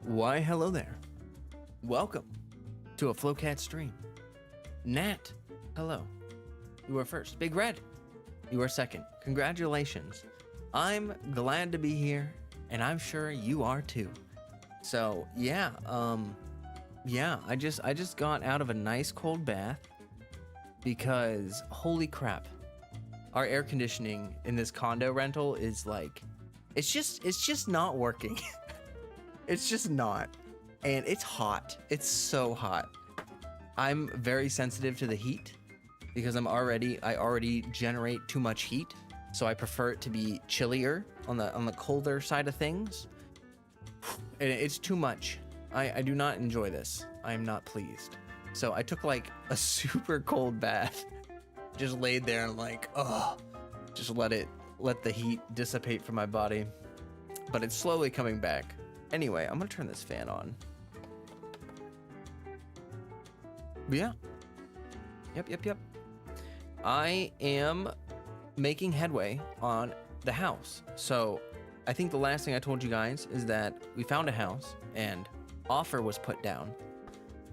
Why, hello there. Welcome to a Flowcat stream. Nat, hello. You are first. Big Red, you are second. Congratulations. I'm glad to be here, and I'm sure you are too. So yeah, I just got out of a nice cold bath because holy crap, our air conditioning in this condo rental is like, it's just not working. It's just not. And it's hot. It's so hot. I'm very sensitive to the heat because I already generate too much heat. So I prefer it to be chillier on the colder side of things. And it's too much. I do not enjoy this. I am not pleased. So I took like a super cold bath. Just laid there and like, oh, just let the heat dissipate from my body. But it's slowly coming back. Anyway, I'm gonna turn this fan on. But yeah. Yep. I am making headway on the house. So I think the last thing I told you guys is that we found a house and offer was put down.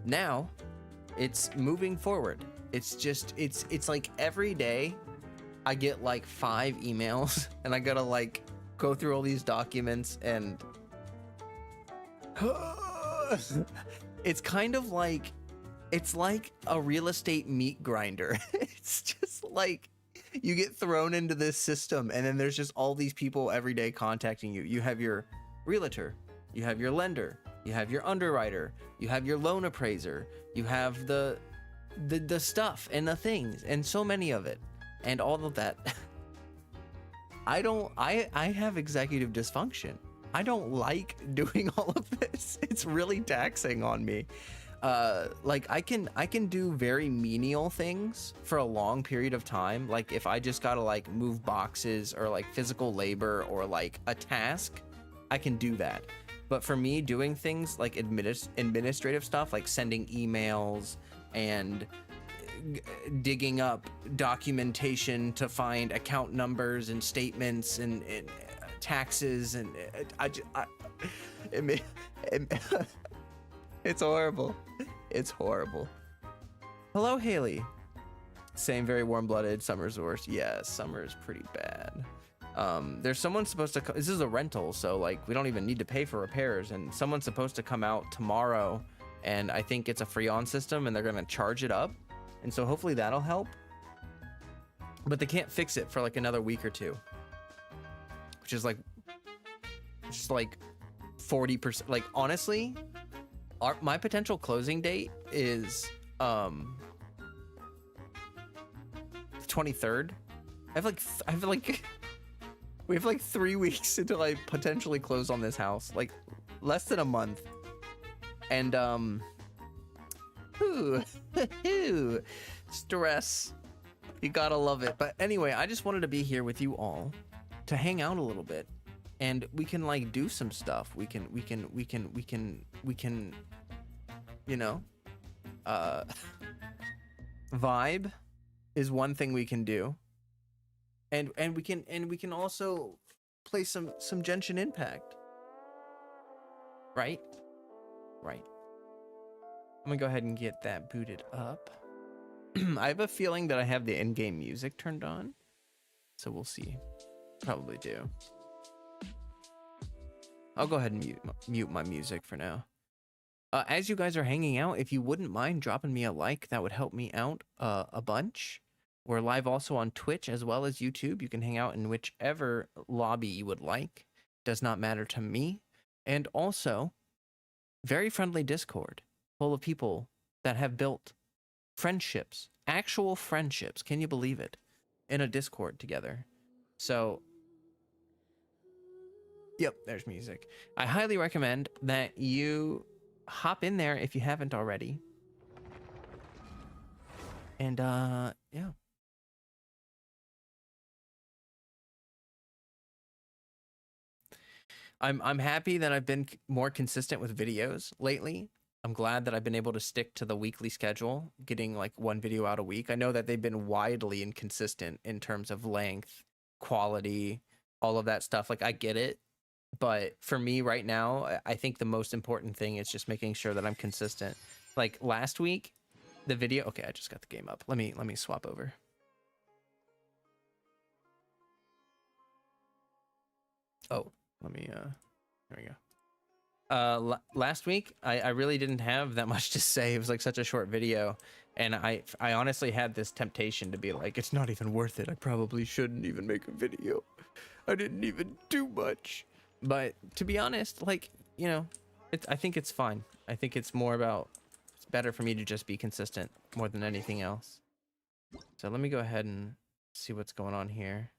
Now it's moving forward. It's like every day I get like 5 emails and I gotta like go through all these documents and it's kind of like, it's like a real estate meat grinder. It's just like you get thrown into this system and then there's just all these people every day contacting you. You have your realtor, you have your lender, you have your underwriter, you have your loan appraiser, you have the stuff and the things and so many of it and all of that. I have executive dysfunction. I don't like doing all of this. It's really taxing on me. Like I can do very menial things for a long period of time. Like if I just gotta like move boxes or like physical labor or like a task, I can do that. But for me, doing things like administrative stuff, like sending emails and digging up documentation to find account numbers and statements and taxes and it's horrible. It's horrible. Hello, Haley. Same, very warm-blooded. Summer's the worst. Yes, summer is pretty bad. There's someone supposed to this is a rental, so like we don't even need to pay for repairs, and someone's supposed to come out tomorrow, and I think it's a Freon system and they're gonna charge it up, and so hopefully that'll help, but they can't fix it for like another week or two, which is like just like 40%. Like honestly, my potential closing date is 23rd. We have like 3 weeks until I potentially close on this house, like less than a month. And stress, you gotta love it. But anyway, I just wanted to be here with you all to hang out a little bit, and we can like do some stuff. We can you know, vibe is one thing we can do, and we can also play some Genshin Impact, right? I'm gonna go ahead and get that booted up. I have a feeling that I have the in-game music turned on, so we'll see. Probably do. I'll go ahead and mute my music for now. As you guys are hanging out, if you wouldn't mind dropping me a like, that would help me out a bunch. We're live also on Twitch as well as YouTube. You can hang out in whichever lobby you would like. Does not matter to me. And also, very friendly Discord full of people that have built friendships, actual friendships. Can you believe it? In a Discord together. So, yep, there's music. I highly recommend that you hop in there if you haven't already. And yeah. I'm happy that I've been more consistent with videos lately. I'm glad that I've been able to stick to the weekly schedule, getting like one video out a week. I know that they've been widely inconsistent in terms of length, quality, all of that stuff. Like I get it, but for me right now, I think the most important thing is just making sure that I'm consistent. Like last week, the video, okay, I just got the game up. Let me swap over. Oh, let me here we go. Last week I really didn't have that much to say. It was like such a short video, and I honestly had this temptation to be like, it's not even worth it. I probably shouldn't even make a video. I didn't even do much. But to be honest, like, you know, I think it's fine. I think it's more about, it's better for me to just be consistent more than anything else. So let me go ahead and see what's going on here.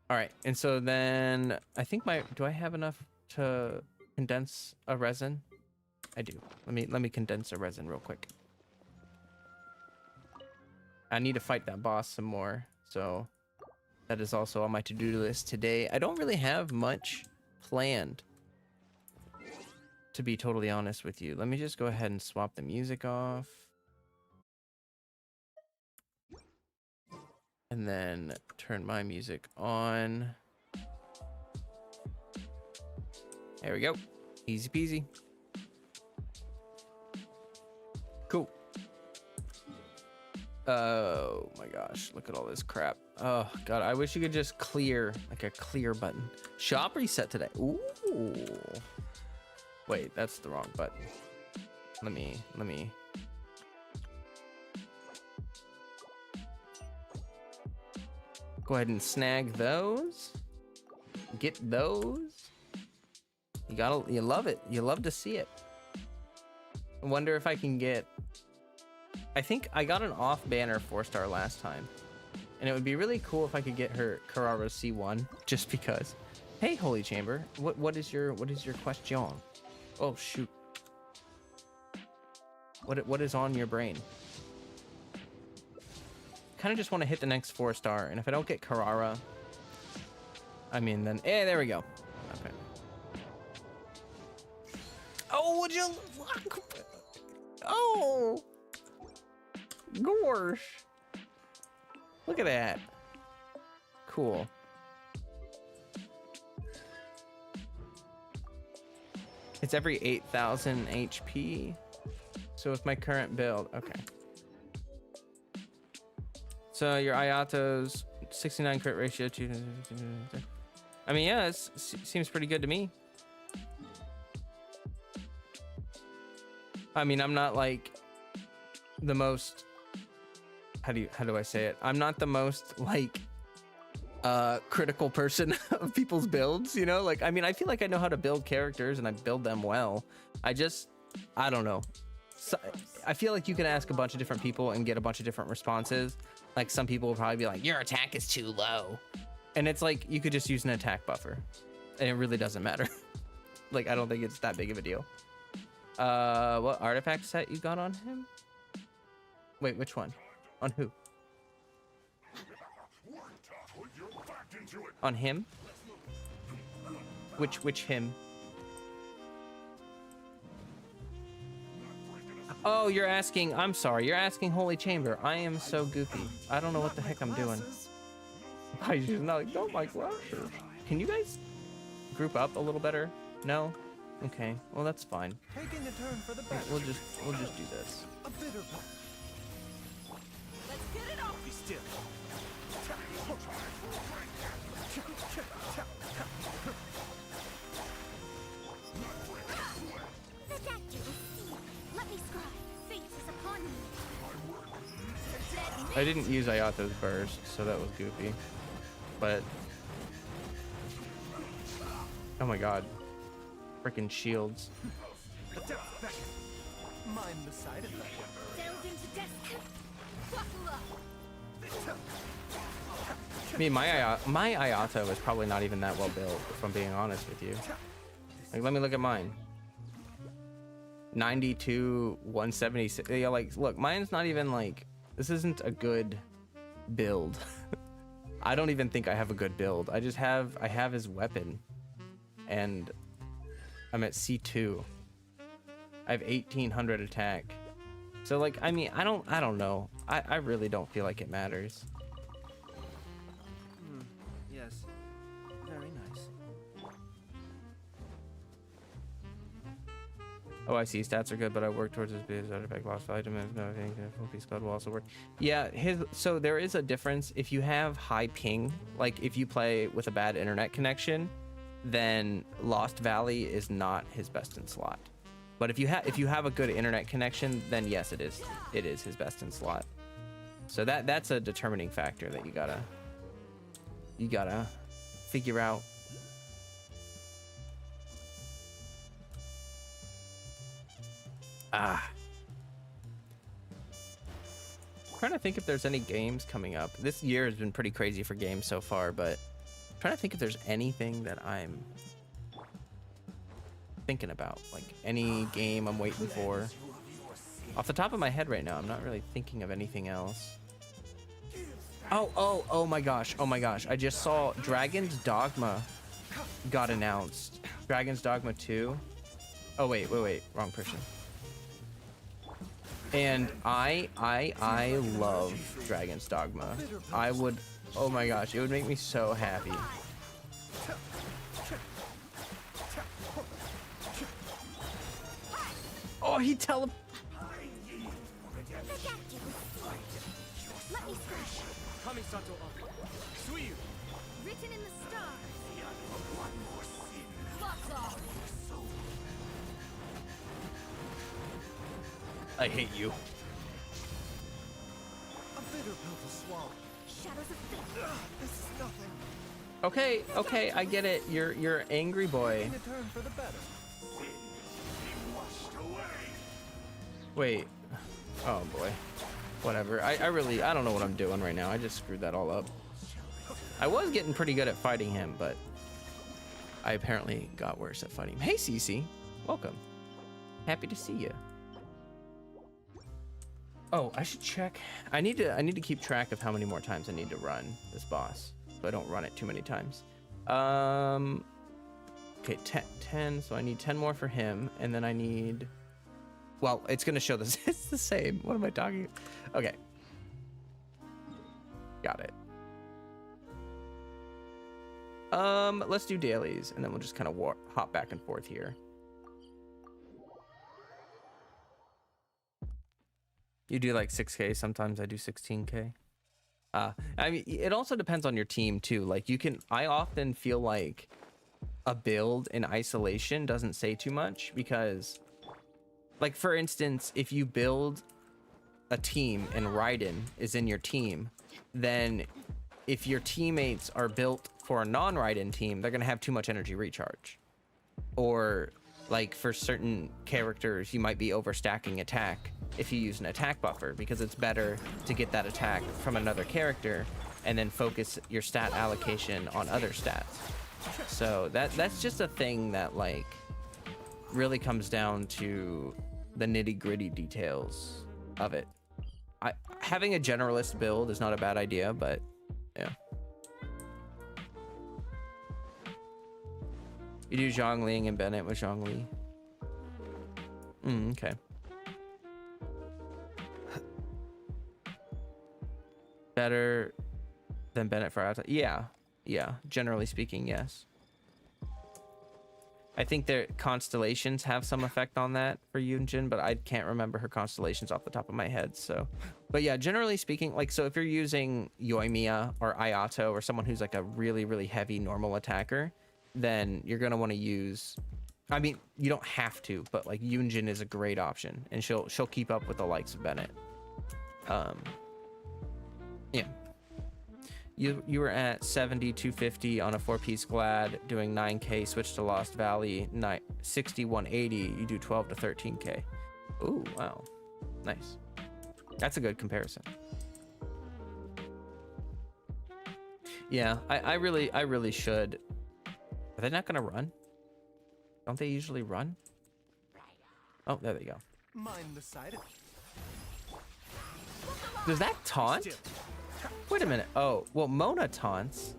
All right, and so then I think do I have enough to condense a resin? I do. Let me condense a resin real quick. I need to fight that boss some more, so that is also on my to-do list today. I don't really have much planned, to be totally honest with you. Let me just go ahead and swap the music off. And then turn my music on. There we go. Easy peasy. Cool. Oh my gosh, look at all this crap. Oh god, I wish you could just clear, like a clear button. Shop reset today. Ooh. Wait, that's the wrong button. Let me go ahead and snag those. Get those. You love it. You love to see it. I wonder if I can get, I think I got an off banner 4-star last time, and it would be really cool if I could get her Carrara C1 just because. Hey, Holy Chamber, what is your question? Oh shoot. What is on your brain? Kind of just want to hit the next 4-star, and if I don't get Carrara, I mean then, there we go. Okay. Oh, would you? Oh, gosh. Look at that. Cool. It's every 8,000 HP. So with my current build, okay. So your Ayato's 69 crit ratio to, I mean, yeah, it seems pretty good to me. I mean, I'm not like the most, how do I say it? I'm not the most like critical person of people's builds, you know? Like, I mean, I feel like I know how to build characters and I build them well. I don't know. So, I feel like you can ask a bunch of different people and get a bunch of different responses. Like some people will probably be like, your attack is too low. And it's like, you could just use an attack buffer and it really doesn't matter. Like, I don't think it's that big of a deal. What artifact set you got on him? Wait, which one? On who? On him? Which him? Oh, you're asking, I'm sorry, you're asking Holy Chamber. I am so goofy. I don't know what the heck I'm doing. I just not like, oh my glasses. Can you guys group up a little better? No? Okay, well that's fine. Taking a turn for the We'll just do this. A bitter one. Let's get it off. Be still. I didn't use Ayato's burst, so that was goofy. But oh my god, freaking shields. Mind the side effect. Delve into death. Buckle up. I mean, my Ayato is probably not even that well built, if I'm being honest with you. Like, let me look at mine. 92, 176. Yeah, like, look, mine's not even like, this isn't a good build. I don't even think I have a good build. I have his weapon, and I'm at C2. I have 1800 attack. So like, I mean, I don't know. I really don't feel like it matters. Yes. Very nice. Oh, I see. Stats are good, but I work towards this base artifact lost items. No, I think full piece cloud will also work. Yeah, so there is a difference. If you have high ping, like if you play with a bad internet connection, then Lost Valley is not his best in slot. But if you have a good internet connection, then yes, it is his best in slot. So that's a determining factor that you gotta figure out. I'm trying to think if there's any games coming up. This year has been pretty crazy for games so far, but I'm trying to think if there's anything that I'm thinking about, like any game I'm waiting for. Off the top of my head right now, I'm not really thinking of anything else. Oh my gosh. I just saw Dragon's Dogma got announced. Dragon's Dogma 2. Oh wait, wrong person. And I love Dragon's Dogma. I would, oh my gosh, it would make me so happy. Oh, he Let me scratch. Kamisato up. Suiyu. Written in the stars. Lots off. I hate you. A bitter pill to swallow. Shadows of fate. This is nothing. Okay, I get it. You're angry boy. Taking a turn for the better. Wait. Oh boy. Whatever. I don't know what I'm doing right now. I just screwed that all up. I was getting pretty good at fighting him, but I apparently got worse at fighting him. Hey Cece. Welcome. Happy to see you. Oh, I should check. I need to keep track of how many more times I need to run this boss, so I don't run it too many times. Okay, 10. So I need 10 more for him, and then I need. Well, it's gonna show this. It's the same. What am I talking? Okay. Got it. Let's do dailies, and then we'll just kind of hop back and forth here. You do like 6K. Sometimes I do 16K. I mean, it also depends on your team too. Like I often feel like a build in isolation doesn't say too much because, like for instance, if you build a team and Raiden is in your team, then if your teammates are built for a non-Raiden team, they're gonna have too much energy recharge. Or like for certain characters, you might be overstacking attack if you use an attack buffer, because it's better to get that attack from another character and then focus your stat allocation on other stats. So that's just a thing that like really comes down to the nitty-gritty details of it. Having a generalist build is not a bad idea, but yeah. You do Zhongling and Bennett with Zhongli. Okay. Better than Bennett for outside. Yeah. Generally speaking, yes. I think their constellations have some effect on that for Yunjin, but I can't remember her constellations off the top of my head. So, but yeah, generally speaking, like, so if you're using Yoimiya or Ayato or someone who's like a really, really heavy normal attacker, then you're going to want to use, I mean, you don't have to, but like Yunjin is a great option and she'll keep up with the likes of Bennett. Yeah. You were at 70, 250 on a 4-piece Glad, doing 9K, switch to Lost Valley, 60, 180, you do 12 to 13K. Ooh, wow. Nice. That's a good comparison. Yeah, I really should. Are they not gonna run? Don't they usually run? Oh, there they go. Mind the side effect. Does that taunt? Wait a minute. Oh, well, Mona taunts.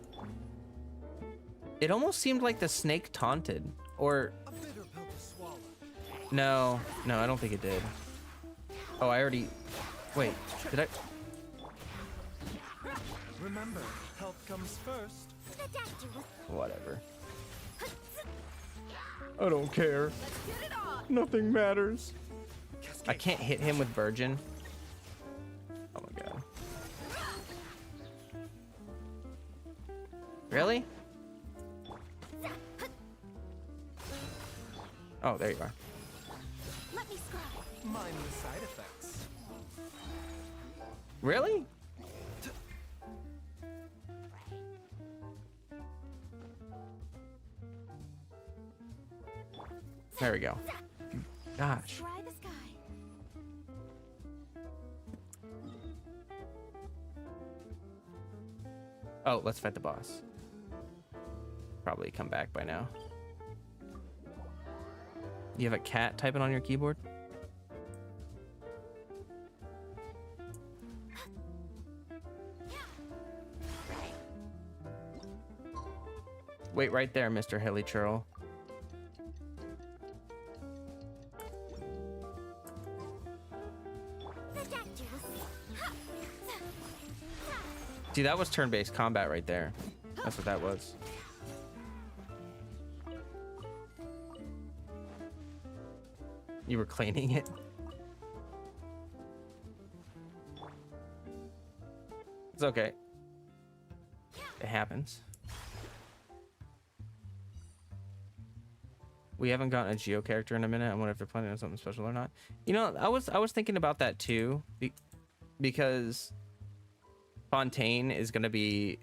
It almost seemed like the snake taunted. Or... A bitter pill to swallow. No, I don't think it did. Oh, I already... Wait, did I... Remember, health comes first. Whatever. I don't care. Let's get it on. Nothing matters. I can't hit him with Virgin. Oh my god. Really? Oh, there you are. Let me scry. Mind the side effects. Really? There we go. Gosh. Scry the sky. Oh, let's fight the boss. Probably come back by now. You have a cat typing on your keyboard? Wait right there, Mr. Hilly Churl. See, that was turn-based combat right there. That's what that was. You were cleaning it? It's okay. It happens. We haven't gotten a Geo character in a minute. I wonder if they're planning on something special or not. You know, I was thinking about that too, because Fontaine is going to be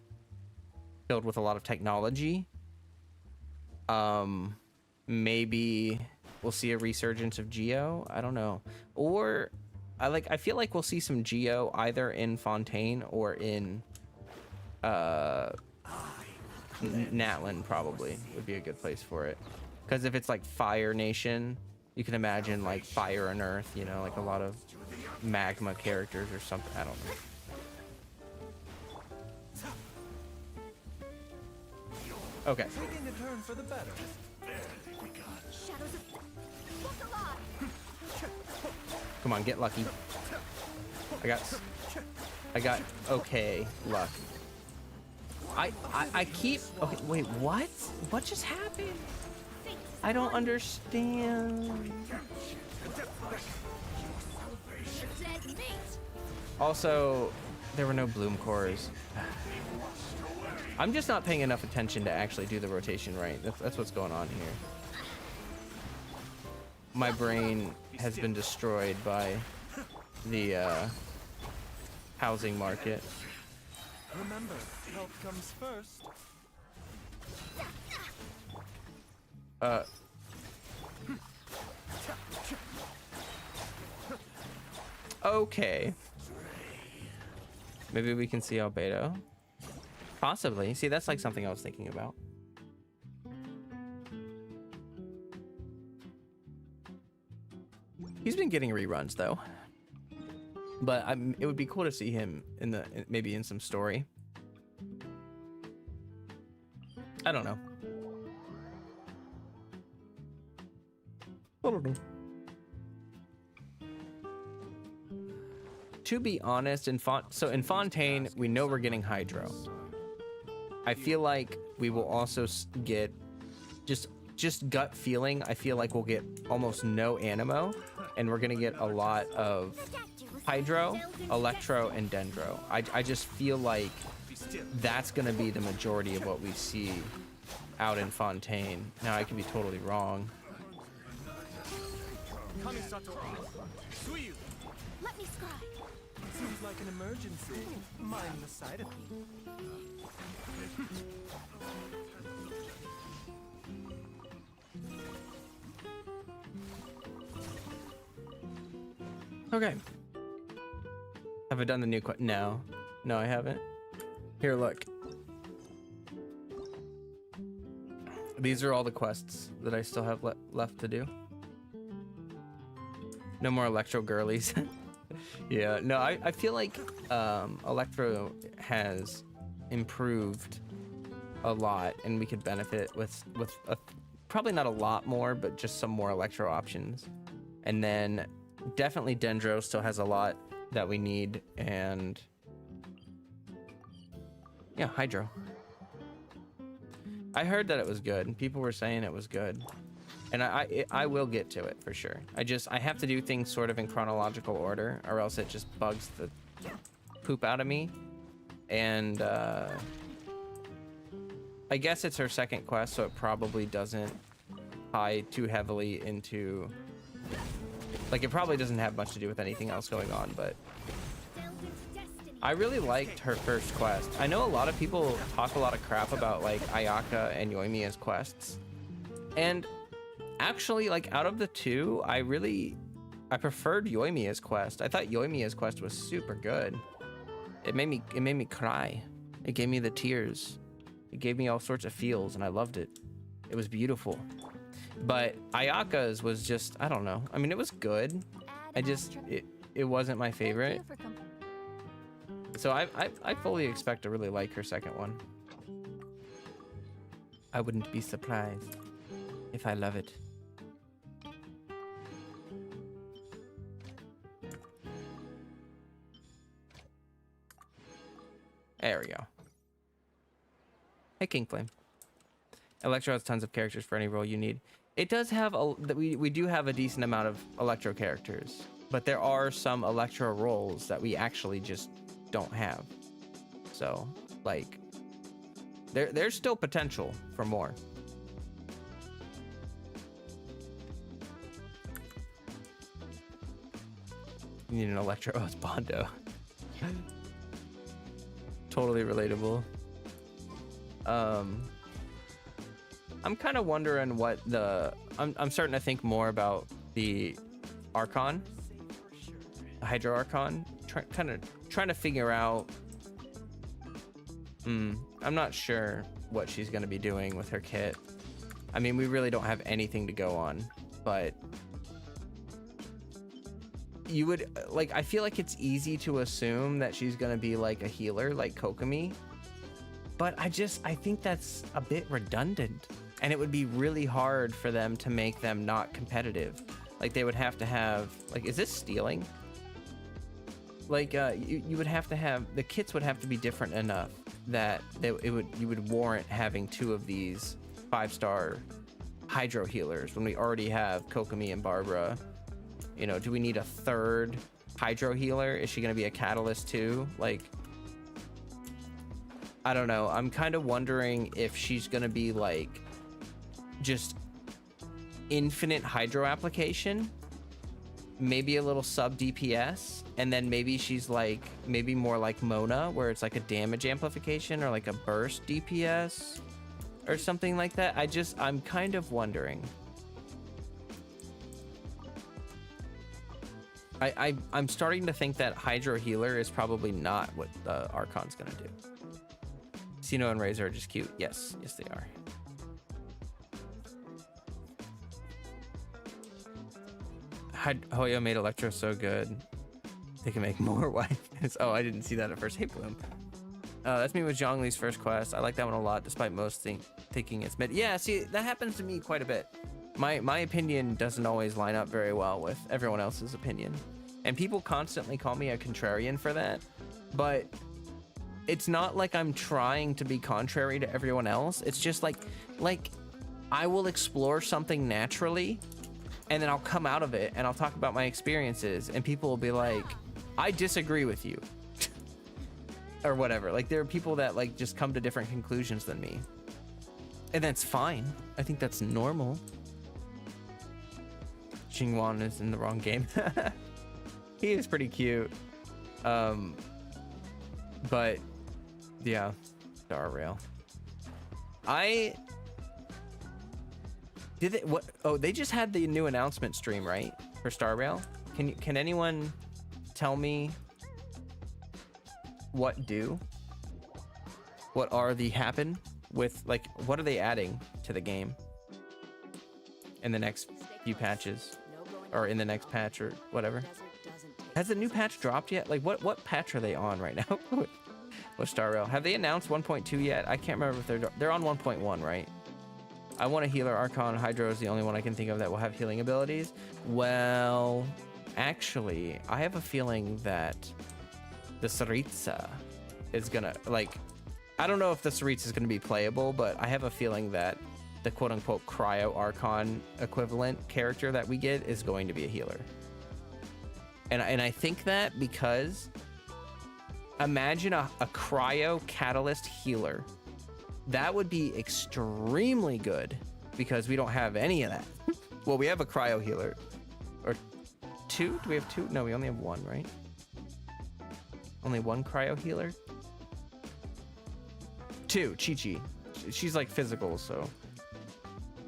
filled with a lot of technology. Maybe we'll see a resurgence of Geo. I don't know. Or I feel like we'll see some Geo either in Fontaine or in Natlan. Probably would be a good place for it. Because if it's like Fire Nation, you can imagine like Fire and Earth, you know, like a lot of magma characters or something. I don't know. Okay. Taking a turn for the better. Shadows of look alive. Come on, get lucky. I got okay luck. I keep okay, wait, what? What just happened? I don't understand. Dead meat. Also, there were no bloom cores. I'm just not paying enough attention to actually do the rotation right. That's what's going on here. My brain has been destroyed by the housing market. Remember, health comes first. Okay. Maybe we can see Albedo. Possibly. See, that's like something I was thinking about. He's been getting reruns though. But it would be cool to see him in maybe in some story. I don't know. I don't know. To be honest, in Fontaine, we know we're getting Hydro. I feel like we will also get just gut feeling. I feel like we'll get almost no Animo, and we're gonna get a lot of Hydro, Electro, and Dendro. I just feel like that's gonna be the majority of what we see out in Fontaine. Now I could be totally wrong. Let me scry. Seems like an emergency. Mind the side effects. Okay. Have I done the new quest? No. No, I haven't. Here, look. These are all the quests that I still have left to do. No more Electro girlies. Yeah, no, I feel like Electro has improved a lot, and we could benefit with probably not a lot more, but just some more Electro options. And then definitely Dendro still has a lot that we need, and yeah, Hydro. I heard that it was good. People were saying it was good, and I will get to it for sure. I have to do things sort of in chronological order, or else it just bugs the poop out of me. And I guess it's her second quest, so it probably doesn't tie too heavily into, like, it probably doesn't have much to do with anything else going on. But I really liked her first quest. I know a lot of people talk a lot of crap about like Ayaka and Yoimiya's quests, and actually, like, out of the two, I preferred Yoimiya's quest. I thought Yoimiya's quest was super good. It made me cry. It gave me the tears. It gave me all sorts of feels, and I loved it. It was beautiful. But Ayaka's was just, I don't know. I mean, it was good. It wasn't my favorite. So I fully expect to really like her second one. I wouldn't be surprised if I love it. There we go. Hey, King Flame. Electro has tons of characters for any role you need. It does have we do have a decent amount of Electro characters, but there are some Electro roles that we actually just don't have. So, like, there's still potential for more. You need an Electro. Oh, it's Bondo. Totally relatable. I'm kind of wondering what I'm starting to think more about the Archon, the Hydro Archon. Trying to figure out. I'm not sure what she's going to be doing with her kit. I mean, we really don't have anything to go on, but you would, like, I feel like it's easy to assume that she's going to be like a healer like Kokomi, but I think that's a bit redundant, and it would be really hard for them to make them not competitive. Like, they would have to have, like, is this stealing? Like, you would have to have, the kits would have to be different enough that you would warrant having two of these 5-star Hydro healers when we already have Kokomi and Barbara. You know, do we need a third Hydro healer? Is she going to be a catalyst too? Like, I don't know. I'm kind of wondering if she's going to be like just infinite Hydro application, maybe a little sub DPS, and then maybe she's like, maybe more like Mona, where it's like a damage amplification or like a burst DPS or something like that. I'm kind of wondering. I'm starting to think that Hydro Healer is probably not what the Archon's gonna do. Sino and Razor are just cute. Yes, they are. Hoyo made Electro so good. They can make more wife. Oh, I didn't see that at first. Hey, Bloom. That's me with Zhongli's first quest. I like that one a lot, despite most thinking it's mid. Yeah, see, that happens to me quite a bit. My opinion doesn't always line up very well with everyone else's opinion. And people constantly call me a contrarian for that. But it's not like I'm trying to be contrary to everyone else. It's just like I will explore something naturally, and then I'll come out of it and I'll talk about my experiences, and people will be like, I disagree with you. Or whatever. Like, there are people that like just come to different conclusions than me. And that's fine. I think that's normal. Xingwan is in the wrong game. He is pretty cute. But yeah, Star Rail. I did it. What? Oh, they just had the new announcement stream, right, for Star Rail. Can anyone tell me what are the happen with, like, what are they adding to the game in the next few patches, or in the next patch or whatever? Has the new patch dropped yet? Like, what patch are they on right now? With Star Rail, have they announced 1.2 yet? I can't remember if they're on 1.1, right? I want a healer. Archon Hydro is the only one I can think of that will have healing abilities. Well, actually, I have a feeling that the Saritsa is gonna, like, I don't know if the Saritsa is gonna be playable, but I have a feeling that the quote-unquote Cryo Archon equivalent character that we get is going to be a healer. And I think that because imagine a Cryo Catalyst healer. That would be extremely good because we don't have any of that. Well, we have a Cryo healer. Or two? Do we have two? No, we only have one, right? Only one Cryo healer? Two, Chi-Chi. She's like physical, so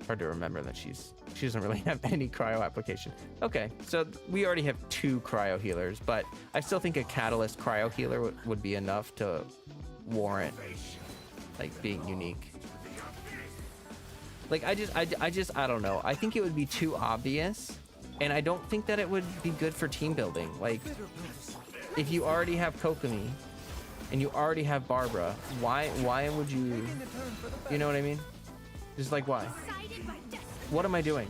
hard to remember that she doesn't really have any cryo application. Okay, so we already have two cryo healers, but I still think a catalyst cryo healer would be enough to warrant like being unique. Like I don't know. I think it would be too obvious, and I don't think that it would be good for team building. Like if you already have Kokomi and you already have Barbara, why would you know what I mean? Just like why? What am I doing?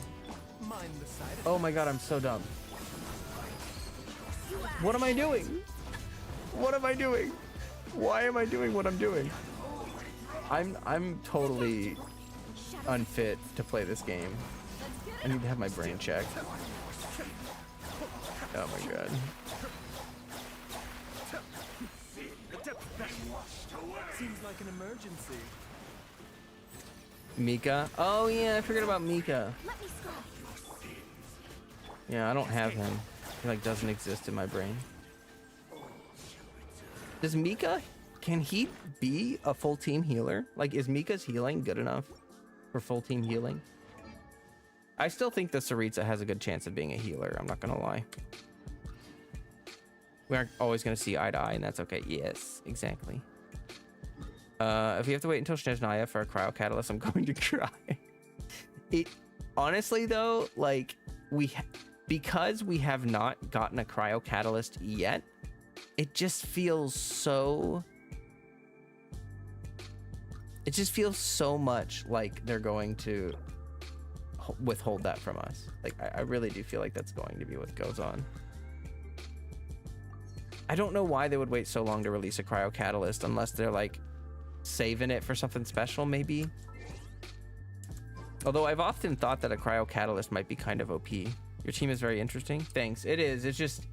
Oh my god, I'm so dumb. What am I doing? What am I doing? Why am I doing what I'm doing? I'm totally unfit to play this game. I need to have my brain checked. Oh my god. Seems like an emergency. Mika? Oh yeah, I forgot about Mika. Yeah, I don't have him. He like doesn't exist in my brain. Does Mika, can he be a full team healer? Like, is Mika's healing good enough for full team healing? I still think the Saritsa has a good chance of being a healer, I'm not gonna lie. We aren't always gonna see eye to eye, and that's okay. Yes, exactly. If we have to wait until Snezhnaya for a cryo catalyst, I'm going to cry. Honestly though, like because we have not gotten a cryo catalyst yet, it just feels so much like they're going to withhold that from us. Like I really do feel like that's going to be what goes on. I don't know why they would wait so long to release a cryo catalyst unless they're like saving it for something special, maybe. Although I've often thought that a cryo catalyst might be kind of OP. Your team is very interesting. Thanks. It is. It's just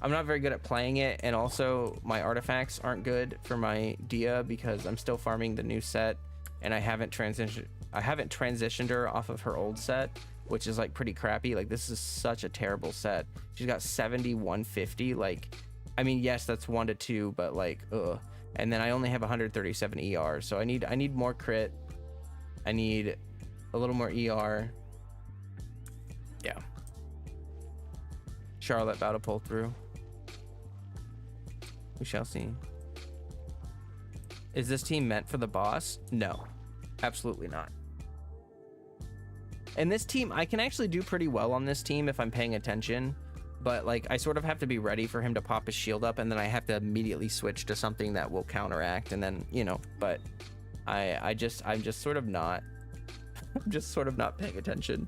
I'm not very good at playing it, and also my artifacts aren't good for my Dia because I'm still farming the new set, and I haven't transitioned her off of her old set, which is like pretty crappy. Like this is such a terrible set. She's got 7150. Like, I mean, yes, that's 1 to 2, but like, ugh. And then I only have 137 ER, so I need more crit. I need a little more ER. Yeah. Charlotte about to pull through. We shall see. Is this team meant for the boss? No, absolutely not. And this team, I can actually do pretty well on this team if I'm paying attention. But like I sort of have to be ready for him to pop his shield up, and then I have to immediately switch to something that will counteract, and then, you know, but I'm just sort of not I'm just sort of not paying attention.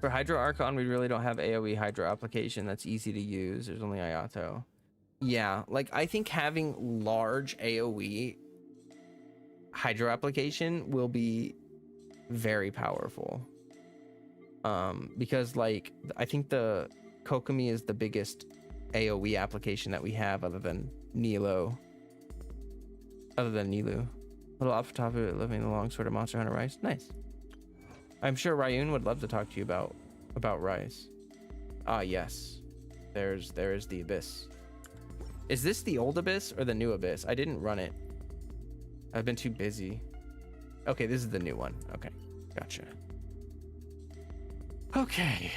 For Hydro Archon, we really don't have AoE Hydro application that's easy to use. There's only Ayato. Yeah, like I think having large AoE Hydro application will be very powerful. Because like I think the Kokomi is the biggest AoE application that we have other than Nilo. A little off the top of it, living the long sort of Monster Hunter Rise. Nice. I'm sure Ryun would love to talk to you about Rise. Ah, yes. There is the Abyss. Is this the old Abyss or the new Abyss? I didn't run it. I've been too busy. Okay, this is the new one. Okay, gotcha. Okay,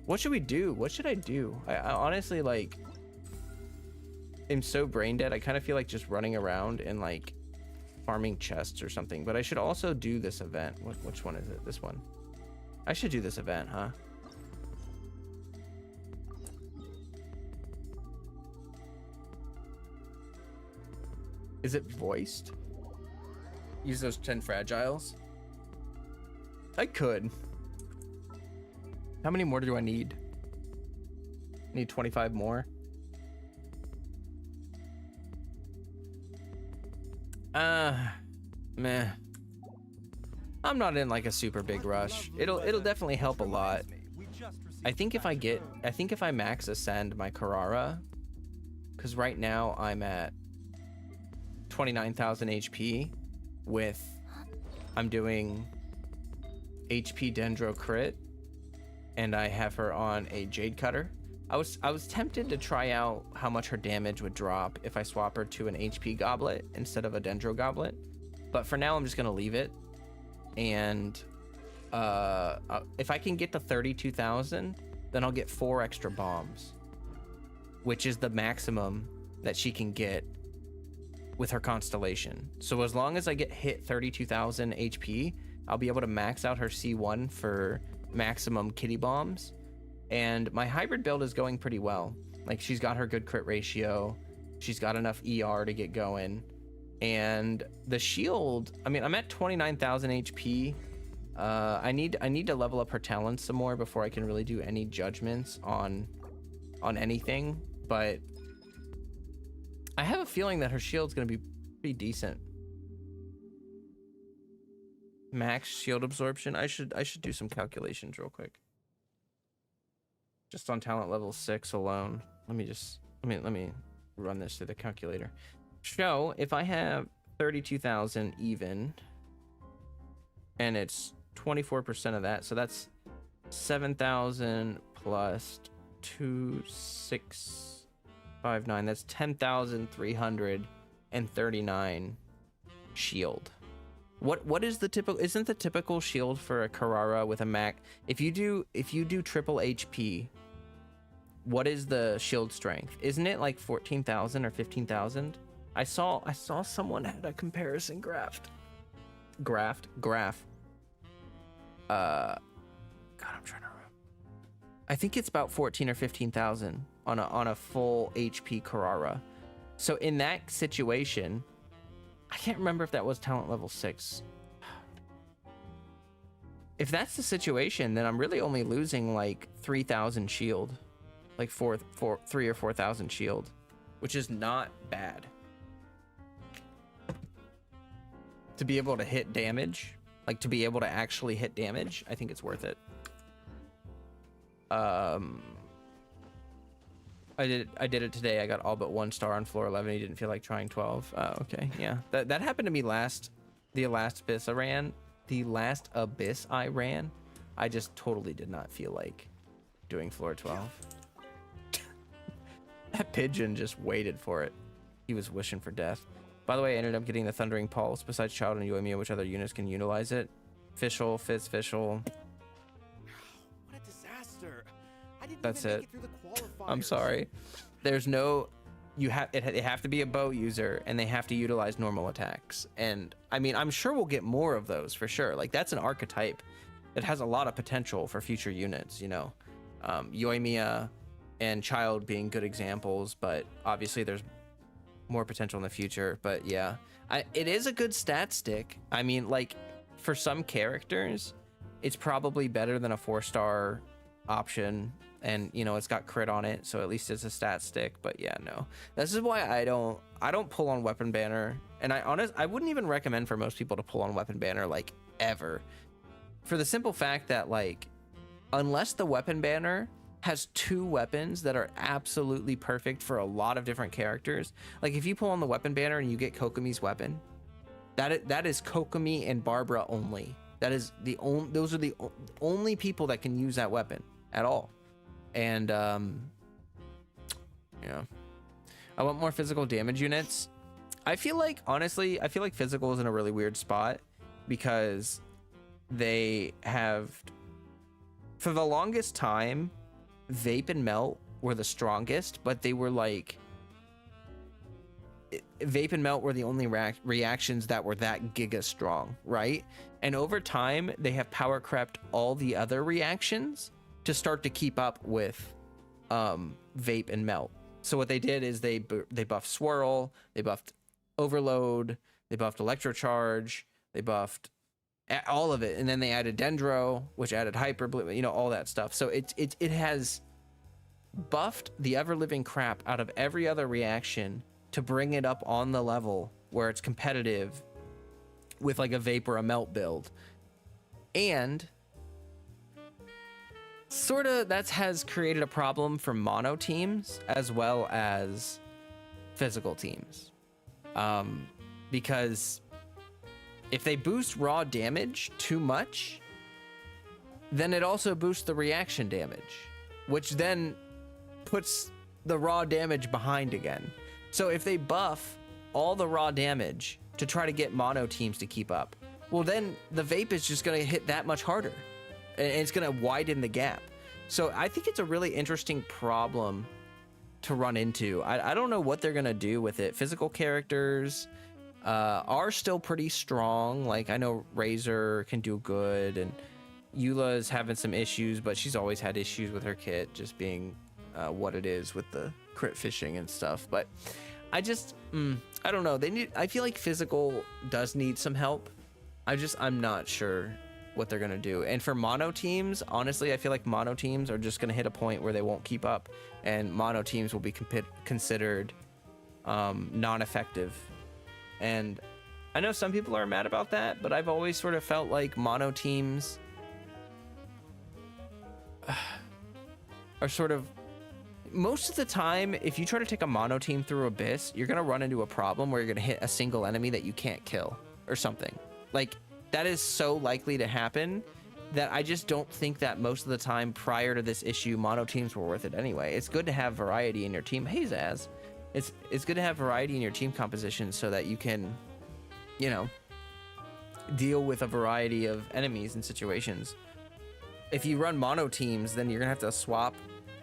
what should we do? What should I do? I honestly, like, am so brain dead. I kind of feel like just running around and like farming chests or something, but I should also do this event. Which one is it? This one. I should do this event, huh? Is it voiced? Use those 10 fragiles? I could. How many more do I need? Need 25 more. Meh. I'm not in like a super big rush. It'll definitely help a lot. I think if I max ascend my Carrara, because right now I'm at 29,000 HP with, I'm doing HP Dendro crit, and I have her on a Jade Cutter. I was tempted to try out how much her damage would drop if I swap her to an HP Goblet instead of a Dendro Goblet, but for now I'm just gonna leave it. And if I can get to 32,000, then I'll get 4 extra bombs, which is the maximum that she can get with her constellation. So as long as I get hit 32,000 HP, I'll be able to max out her C1 for maximum kitty bombs. And my hybrid build is going pretty well. Like, she's got her good crit ratio, she's got enough ER to get going, and the shield, I mean, I'm at 29,000 HP. I need to level up her talents some more before I can really do any judgments on anything, but I have a feeling that her shield's gonna be pretty decent. Max shield absorption. I should do some calculations real quick. Just on talent level 6 alone. Let me run this through the calculator. So if I have 32,000 even, and it's 24% of that, so that's 7,000 plus 2,659. That's 10,339 shield. What is the typical? Isn't the typical shield for a Carrara with a max? If you do triple HP, what is the shield strength? Isn't it like 14,000 or 15,000? I saw someone had a comparison graph. God, I'm trying to remember. I think it's about 14 or 15,000 on a full HP Carrara. So in that situation, I can't remember if that was talent level 6. If that's the situation, then I'm really only losing like 3,000 shield, like 3 or 4,000 shield, which is not bad. To be able to hit damage, like to be able to actually hit damage, I think it's worth it. I did it today. I got all but 1 star on floor 11. He didn't feel like trying 12. Okay, yeah. That happened to me the last abyss I ran. I just totally did not feel like doing floor 12. That pigeon just waited for it. He was wishing for death. By the way, I ended up getting the Thundering Pulse. Besides Child and Yoimiya, which other units can utilize it? Fischl, Fischl. What a disaster. I didn't That's even it. make through the qualifiers. I'm sorry. There's no, they have to be a bow user, and they have to utilize normal attacks. And I mean, I'm sure we'll get more of those for sure. Like, that's an archetype that has a lot of potential for future units, you know. Yoimiya and Child being good examples, but obviously there's more potential in the future. But yeah, it is a good stat stick. I mean, like, for some characters, it's probably better than a 4-star option, and you know, it's got crit on it, so at least it's a stat stick. But yeah, no, this is why I don't pull on weapon banner, and I wouldn't even recommend for most people to pull on weapon banner, like, ever, for the simple fact that, like, unless the weapon banner has 2 weapons that are absolutely perfect for a lot of different characters, like if you pull on the weapon banner and you get Kokomi's weapon, that is Kokomi and Barbara only. That is those are the only people that can use that weapon at all. And yeah, I want more physical damage units. I feel like, honestly, I feel like physical is in a really weird spot because they have, for the longest time, Vape and Melt were the strongest, but they were like, Vape and Melt were the only reactions that were that giga strong, right? And over time, they have power crept all the other reactions to start to keep up with Vape and Melt. So what they did is they buffed Swirl, they buffed Overload, they buffed Electrocharge, they buffed all of it, and then they added Dendro, which added Hyper, you know, all that stuff. So it has buffed the ever-living crap out of every other reaction to bring it up on the level where it's competitive with like a Vape or a Melt build. And sort of that has created a problem for mono teams as well as physical teams. Because if they boost raw damage too much, then it also boosts the reaction damage, which then puts the raw damage behind again. So if they buff all the raw damage to try to get mono teams to keep up, well, then the Vape is just going to hit that much harder, and it's going to widen the gap. So I think it's a really interesting problem to run into. I don't know what they're going to do with it. Physical characters are still pretty strong. Like, I know Razor can do good, and Eula's having some issues, but she's always had issues with her kit just being what it is with the crit fishing and stuff. But I just I don't know, I feel like physical does need some help. I'm not sure what they're gonna do. And for mono teams, honestly, I feel like mono teams are just gonna hit a point where they won't keep up, and mono teams will be considered non-effective. And I know some people are mad about that, but I've always sort of felt like mono teams are sort of, most of the time, if you try to take a mono team through Abyss, you're gonna run into a problem where you're gonna hit a single enemy that you can't kill or something. Like, that is so likely to happen that I just don't think that most of the time prior to this issue, mono teams were worth it anyway. It's good to have variety in your team. Hey, Zaz. It's good to have variety in your team composition so that you can, you know, deal with a variety of enemies and situations. If you run mono teams, then you're gonna have to swap.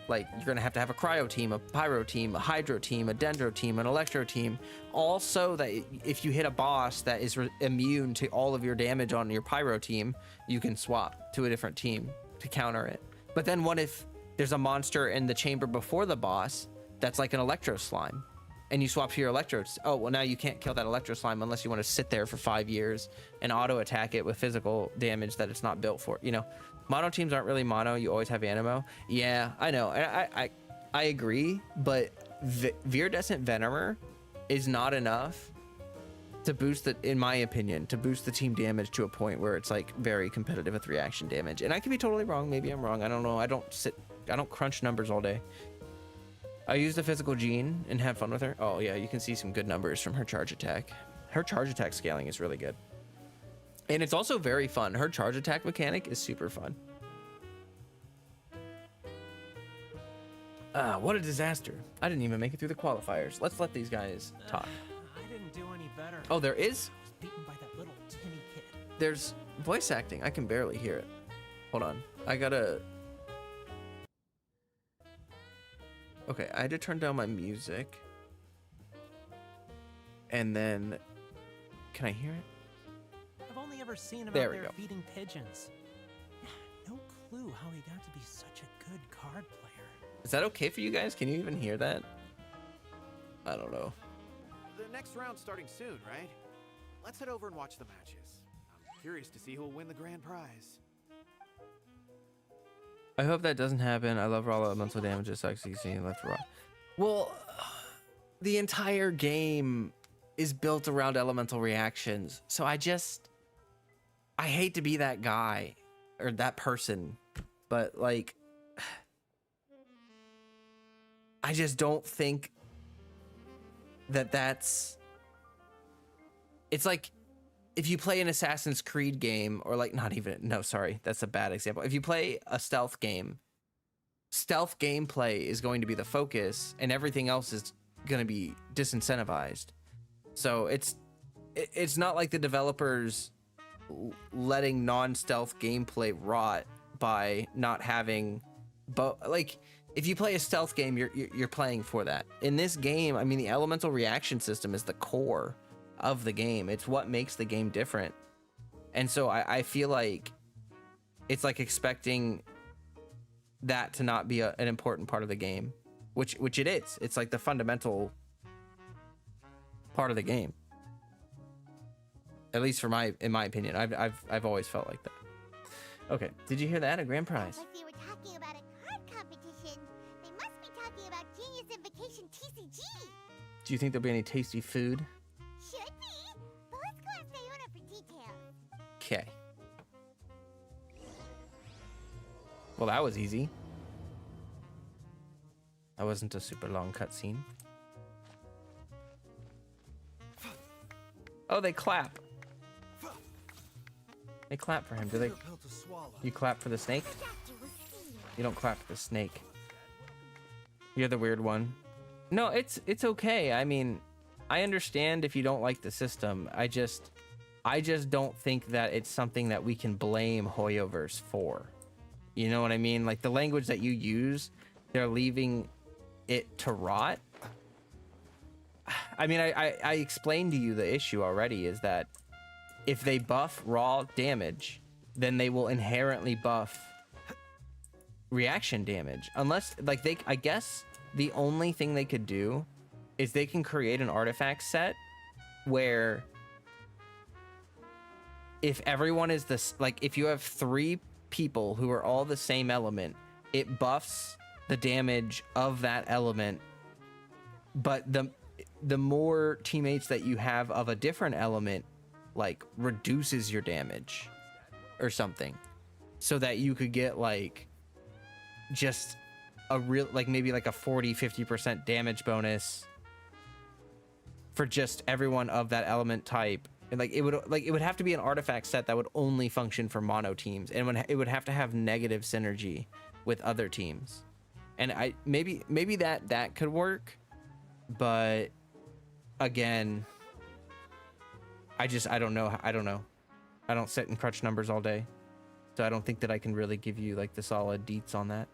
Like, you're gonna have to have a cryo team, a pyro team, a hydro team, a dendro team, an electro team, all so that if you hit a boss that is immune to all of your damage on your pyro team, you can swap to a different team to counter it. But then what if there's a monster in the chamber before the boss that's like an electro slime, and you swap to your electros? Oh, well, now you can't kill that electro slime unless you want to sit there for 5 years and auto attack it with physical damage that it's not built for, you know. Mono teams aren't really mono. You always have animo. Yeah, I know. I agree, but Viridescent Venomer is not enough to boost the, in my opinion, to boost the team damage to a point where it's like very competitive with reaction damage. And I could be totally wrong. Maybe I'm wrong. I don't know. I don't crunch numbers all day. I use the physical gene and have fun with her. Oh yeah, you can see some good numbers from her charge attack. Her charge attack scaling is really good. And it's also very fun. Her charge attack mechanic is super fun. What a disaster. I didn't even make it through the qualifiers. Let's let these guys talk. I didn't do any better. Oh, there is? I was beaten by that little tinny kid. There's voice acting. I can barely hear it. Hold on. I gotta... Okay, I had to turn down my music. And then... Can I hear it? I've only ever seen him There out we there go. feeding pigeons. No clue how he got to be such a good card player. Is that okay for you guys? Can you even hear that? I don't know. The next round's starting soon, right? Let's head over and watch the matches. I'm curious to see who will win the grand prize. I hope that doesn't happen. I love raw elemental damage. It sucks you see left raw. Well, the entire game is built around elemental reactions. So I hate to be that guy or that person, but like, I just don't think that that's... It's like, if you play an Assassin's Creed game, or like, not even, no, sorry, that's a bad example. If you play a stealth game, stealth gameplay is going to be the focus and everything else is going to be disincentivized. So it's not like the developers letting non-stealth gameplay rot by not having, but like if you play a stealth game, you're playing for that. In this game, I mean, the elemental reaction system is the core of the game. It's what makes the game different. And so I feel like it's like expecting that to not be an important part of the game, which it is. It's like the fundamental part of the game. At least in my opinion, I've always felt like that. Okay, did you hear that? A grand prize. Like they were talking about a card competition. They must be talking about Genius Invocation TCG. Do you think there'll be any tasty food? Should be. But let's go ask Sayona for details. Okay. Well, that was easy. That wasn't a super long cutscene. Oh, they clap. They clap for him. Do they? You clap for the snake? You don't clap for the snake. You're the weird one. No, it's okay. I mean, I understand if you don't like the system. I just don't think that it's something that we can blame Hoyoverse for. You know what I mean? Like the language that you use, they're leaving it to rot. I mean, I explained to you the issue already is that if they buff raw damage, then they will inherently buff reaction damage. Unless, like, I guess the only thing they could do is they can create an artifact set where if everyone is this, like, if you have 3 people who are all the same element, it buffs the damage of that element, but the more teammates that you have of a different element, like, reduces your damage or something, so that you could get like just a real, like, maybe like a 40-50% damage bonus for just everyone of that element type. And like it would have to be an artifact set that would only function for mono teams, and it would have to have negative synergy with other teams. And maybe that could work, but again, I don't know. I don't sit and crunch numbers all day, so I don't think that I can really give you like the solid deets on that.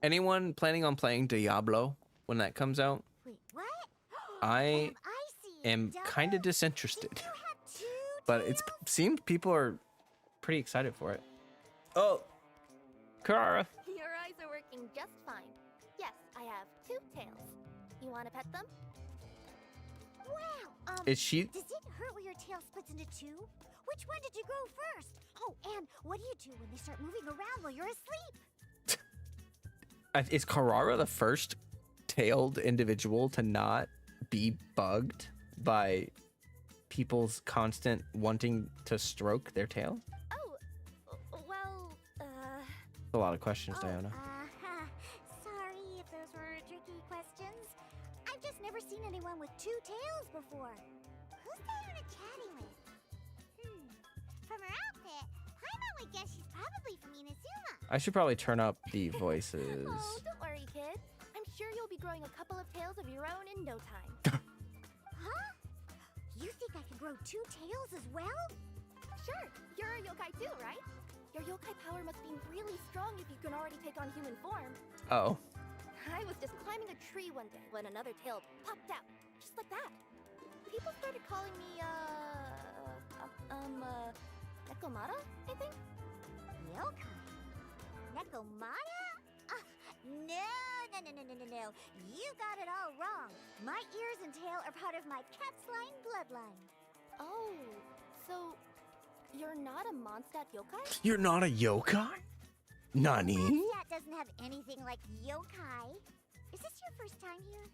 Anyone planning on playing Diablo when that comes out? Wait, what? I see. am kind of disinterested, You have 2 but it seems people are pretty excited for it. Oh, Kara. Your eyes are working just fine. Yes, I have 2 tails. You want to pet them? Wow. Is she? Does it hurt when your tail splits into 2? Which one did you grow first? Oh, and what do you do when they start moving around while you're asleep? Is Carrara the first tailed individual to not be bugged by people's constant wanting to stroke their tail? Oh, well, A lot of questions, Diana. Sorry if those were tricky questions. I've just never seen anyone with 2 tails before. Who's Diana chatting with? From her outfit, Paimon would guess she's probably from Inazuma. I should probably turn up the voices. oh, don't worry, kid. I'm sure you'll be growing a couple of tails of your own in no time. Huh? You think I can grow 2 tails as well? Sure, you're a yokai too, right? Your yokai power must be really strong if you can already take on human form. Oh. I was just climbing a tree one day when another tail popped out, just like that. People started calling me, Nekomata, I think? Yokai? Nekomata? No. You got it all wrong. My ears and tail are part of my cat's line bloodline. Oh, so you're not a Mondstadt yokai? You're not a yokai? Nani? Mondstadt doesn't have anything like yokai. Is this your first time here?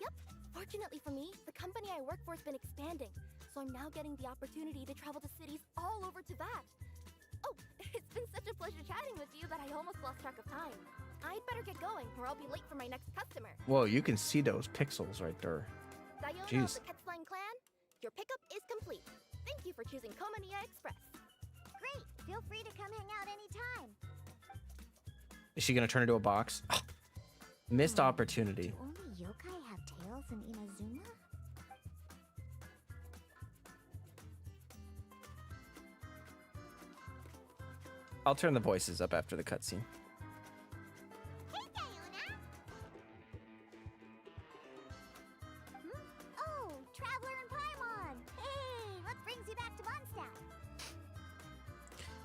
Yep. Fortunately for me, the company I work for has been expanding, so I'm now getting the opportunity to travel to cities all over to that. Oh, it's been such a pleasure chatting with you that I almost lost track of time. I'd better get going, or I'll be late for my next customer. Whoa, you can see those pixels right there. Diona of Jeez. the Quetzalcoatl clan, your pickup is complete. Thank you for choosing Komania Express. Great. Feel free to come hang out anytime. Is she gonna turn into a box? Missed opportunity. Do only yokai have tails in Inazuma? I'll turn the voices up after the cutscene. Hey, Diona! Oh, Traveler and Paimon! Hey, what brings you back to Mondstadt?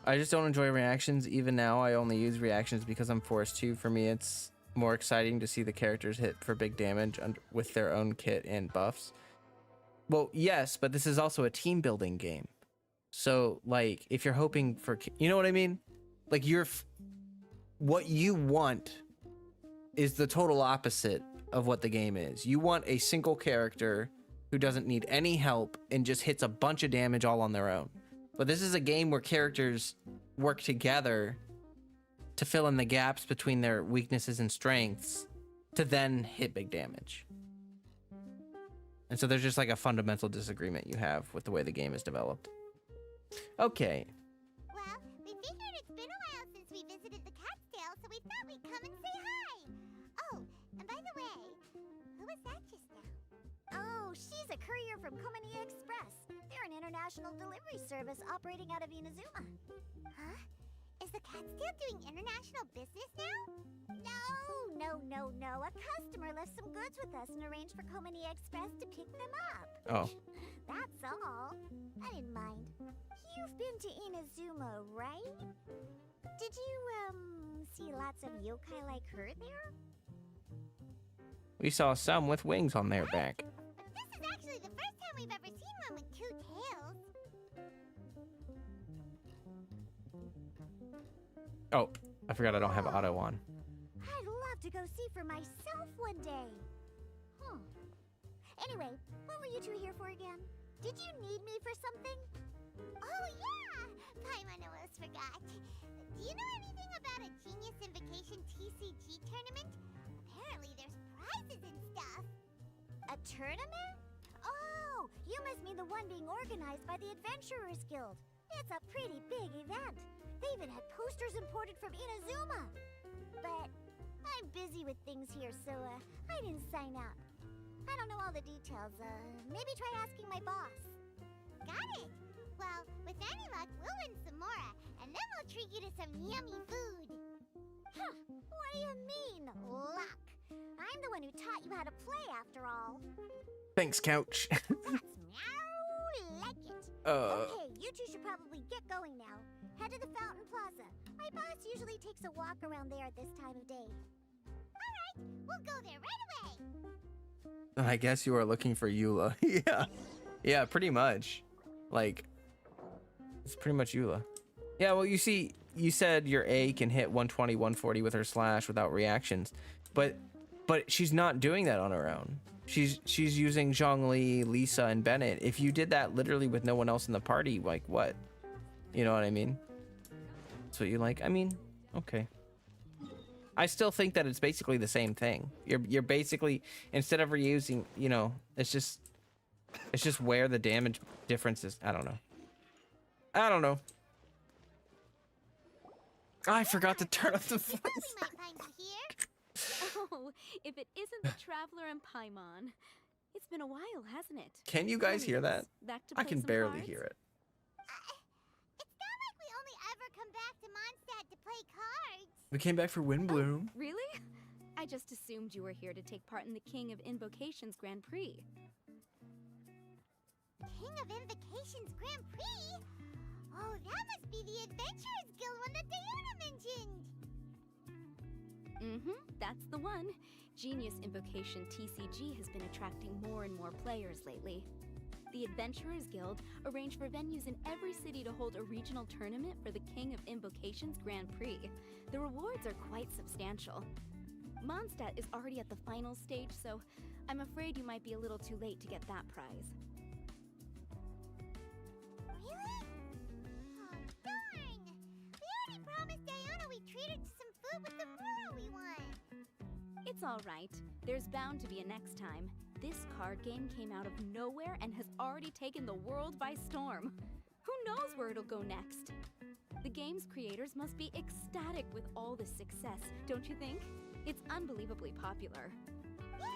I just don't enjoy reactions. Even now, I only use reactions because I'm forced to. For me, it's more exciting to see the characters hit for big damage with their own kit and buffs. Well, yes, but this is also a team building game. So, like, if you're hoping for, you know what I mean? Like, what you want is the total opposite of what the game is. You want a single character who doesn't need any help and just hits a bunch of damage all on their own. But this is a game where characters work together to fill in the gaps between their weaknesses and strengths to then hit big damage. And so there's just like a fundamental disagreement you have with the way the game is developed. Okay. Well, we figured it's been a while since we visited the Cat's so we thought we'd come and say hi. Oh, and by the way, who was that just now? Oh, she's a courier from Komania Express. They're an international delivery service operating out of Inazuma. Huh? Is the Cat's doing international business now? No. A customer left some goods with us and arranged for Komania Express to pick them up. Oh. That's all. I didn't mind. You've been to Inazuma, right? Did you, see lots of yokai like her there? We saw some with wings on their back. But this is actually the first time we've ever seen one with two tails. Oh, I forgot I don't have auto on. I'd love to go see for myself one day. Anyway, what were you two here for again? Did you need me for something? Oh, yeah! Paimon almost forgot. Do you know anything about a Genius Invocation TCG tournament? Apparently there's prizes and stuff. A tournament? Oh, you must mean the one being organized by the Adventurers Guild. It's a pretty big event. They even had posters imported from Inazuma. But I'm busy with things here, so I didn't sign up. I don't know all the details. Maybe try asking my boss. Got it. Well, with any luck, we'll win some more, and then we'll treat you to some yummy food. Huh, what do you mean, luck? I'm the one who taught you how to play, after all. Thanks, Couch. That's meow like it. Okay, you two should probably get going now. Head to the Fountain Plaza. My boss usually takes a walk around there at this time of day. All right, we'll go there right away. I guess you are looking for Eula. Yeah. Yeah, pretty much. Like, it's pretty much Eula. Yeah, well, you see, you said your A can hit 120, 140 with her slash without reactions. But she's not doing that on her own. She's using Zhongli, Lisa, and Bennett. If you did that literally with no one else in the party, like what? You know what I mean? That's what you like? I mean, okay. I still think that it's basically the same thing. You're basically, instead of reusing, you know, it's just where the damage difference is. I don't know. I forgot to turn off the voice. We might find you here. Oh, if it isn't the Traveler and Paimon. It's been a while, hasn't it? Can you guys hear that? Back to I play can some barely cards? hear it. It's not like we only ever come back to Mondstadt to play cards. We came back for Windbloom. Really? I just assumed you were here to take part in the King of Invocations Grand Prix. King of Invocations Grand Prix? Oh, that must be the Adventurers Guild one that Diona mentioned. That's the one. Genius Invocation TCG has been attracting more and more players lately. The Adventurers Guild arranged for venues in every city to hold a regional tournament for the King of Invocations Grand Prix. The rewards are quite substantial. Mondstadt is already at the final stage, so I'm afraid you might be a little too late to get that prize. Really? Oh, darn. We already promised Diona we'd treat her to some good with the rural we want. It's all right. There's bound to be a next time. This card game came out of nowhere and has already taken the world by storm. Who knows where it'll go next? The game's creators must be ecstatic with all this success, don't you think? It's unbelievably popular. Yeah,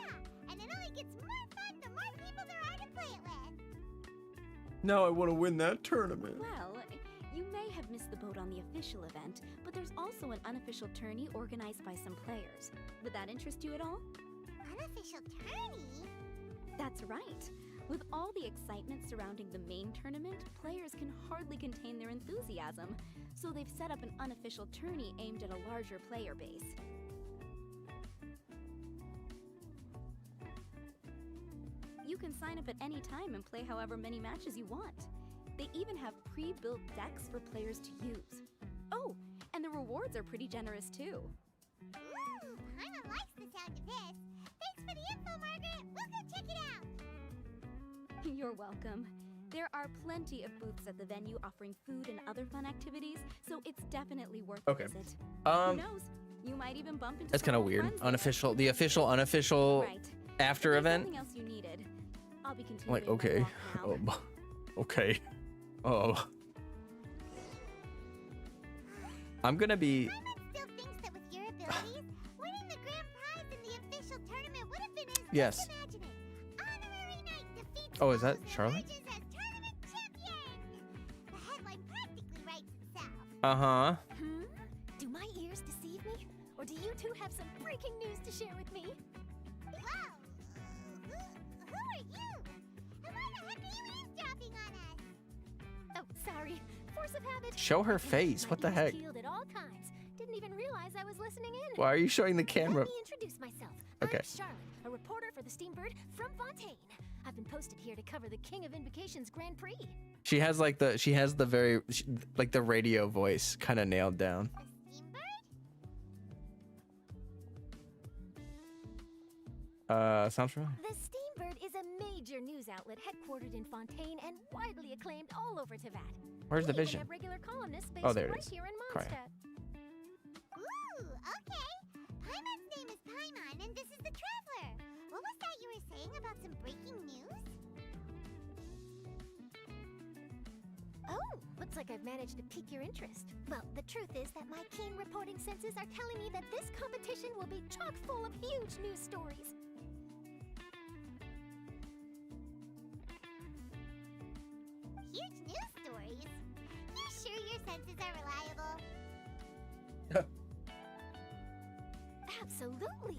and it only gets more fun the more people there are to play it with. Now I want to win that tournament. Well, you may have missed the boat on the official event, but there's also an unofficial tourney organized by some players. Would that interest you at all? Unofficial tourney? That's right. With all the excitement surrounding the main tournament, players can hardly contain their enthusiasm, so they've set up an unofficial tourney aimed at a larger player base. You can sign up at any time and play however many matches you want. They even have pre-built decks for players to use. Oh, and the rewards are pretty generous too. Ooh, Paimon likes the sound of this. Thanks for the info, Margaret. We'll go check it out. You're welcome. There are plenty of booths at the venue offering food and other fun activities, so it's definitely worth a visit. Who knows? You might even bump into That's kind of some old weird. friends there. Unofficial, the official, unofficial Right. after If there's event. Something else you needed. I'll be continuing Like, my okay. walk now. Okay. Oh. I'm gonna be. Paimon still thinks that with your abilities, winning the grand prize in the official tournament would have been as Yes. just imagine it. Honorary Knight defeats Oh, is that Bowser, Charlotte? emerges as tournament champion. The headline practically writes itself. Uh-huh. Do my ears deceive me? Or do you two have some breaking news to share with me? Whoa! Who are you? And why the heck are you eavesdropping on us? Oh, sorry. Force of habit. Show her I kept face. my What the ears heck? peeled at all times. Didn't even realize I was listening in. Why are you showing the camera? Let me introduce myself. Okay. I'm Charlotte, a reporter for the Steambird from Fontaine. I've been posted here to cover the King of Invocations Grand Prix. She has like the like the radio voice kind of nailed down. A steambird? Sounds familiar. The Steambird is a major news outlet headquartered in Fontaine and widely acclaimed all over Teyvat. Where's the We even vision? have regular columnists based Oh, there it right is. here in Cry. Mondstadt. Ooh, okay. Paimon's name is Paimon, and this is the Traveler. What was that you were saying about some breaking news? Oh, looks like I've managed to pique your interest. Well, the truth is that my keen reporting senses are telling me that this competition will be chock full of huge news stories. Huge news stories? You sure your senses are reliable? Absolutely.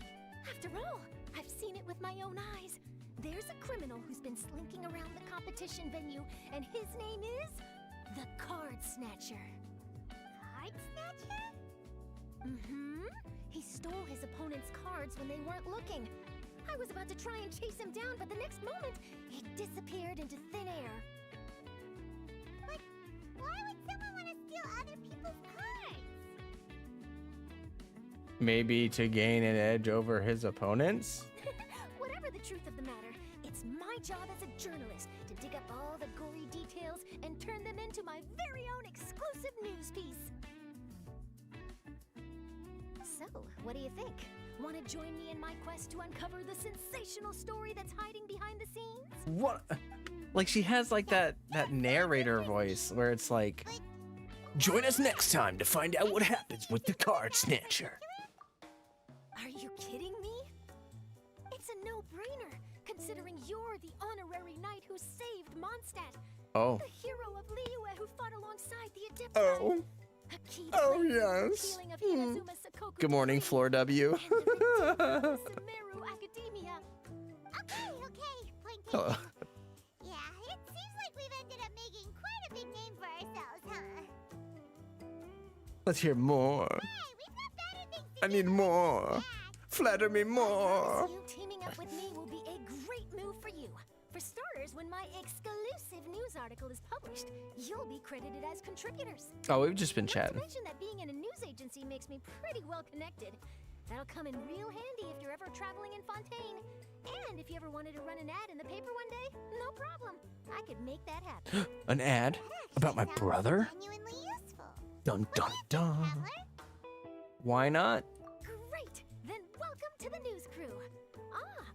After all, I've seen it with my own eyes. There's a criminal who's been slinking around the competition venue, and his name is the Card Snatcher. Card Snatcher? Mm-hmm. He stole his opponent's cards when they weren't looking. I was about to try and chase him down, but the next moment, he disappeared into thin air. But why would someone want to steal other people's cards? Maybe to gain an edge over his opponents? Whatever the truth of the matter, it's my job as a journalist to dig up all the gory details and turn them into my very own exclusive news piece. So, what do you think? Want to join me in my quest to uncover the sensational story that's hiding behind the scenes? What? Like she has like that narrator voice where it's like, join us next time to find out what happens with the Card Snatcher. Are you kidding me? It's a no-brainer, considering you're the honorary knight who saved Mondstadt. Oh. The hero of Liyue who fought alongside the Adepti. Oh. A key Oh, blade in the yes. healing of Hinazuma Sakoku Good morning, Decree, Floor W. and the redeemer of Sumeru Academia. Okay, point taken. Hello. Yeah, it seems like we've ended up making quite a big name for ourselves, huh? Let's hear more. Hey, we've got better things to I do need than more. that. Flatter me more. You teaming up with me will be a great move for you. For starters, when my exclusive news article is published, you'll be credited as contributors. Oh, we've just been Not to chatting. mention that being in a news agency makes me pretty well connected. That'll come in real handy if you're ever traveling in Fontaine. And if you ever wanted to run an ad in the paper one day, no problem. I could make that happen. An ad That about my actually sounds brother? Genuinely useful. Dun dun dun. Traveler? Why not? Great! Then welcome to the news crew.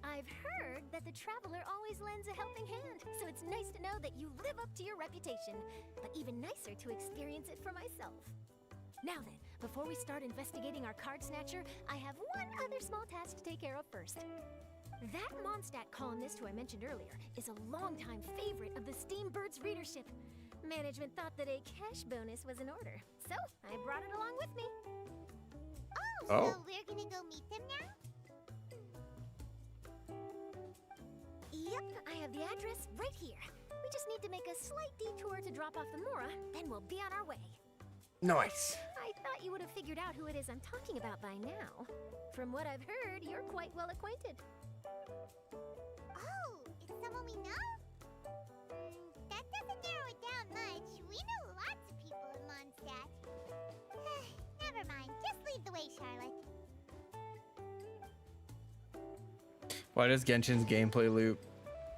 I've heard that the traveler always lends a helping hand, so it's nice to know that you live up to your reputation, but even nicer to experience it for myself. Now then, before we start investigating our card snatcher, I have one other small task to take care of first. That Mondstadt columnist who I mentioned earlier is a longtime favorite of the Steambird's readership. Management thought that a cash bonus was in order, so I brought it along with me. Oh, so we're gonna go meet them now? Yep, I have the address right here. We just need to make a slight detour to drop off the Mora, then we'll be on our way. Nice. I thought you would have figured out who it is I'm talking about by now. From what I've heard, you're quite well acquainted. Oh, it's someone we know? That doesn't narrow it down much. We know lots of people in Mondstadt. Never mind, just lead the way, Charlotte. Why does Genshin's gameplay loop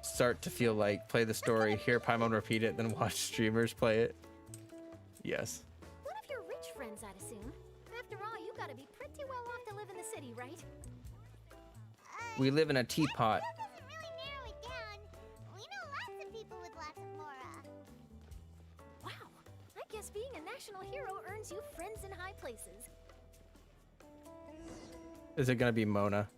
start to feel like play the story, hear Paimon repeat it, then watch streamers play it? Yes. One of your rich friends, I'd assume. After all, you gotta be pretty well off to live in the city, right? We live in a teapot. That doesn't really narrow it down. We know lots of people with lots of Mora. Wow, I guess being a national hero earns you friends in high places. Is it gonna be Mona?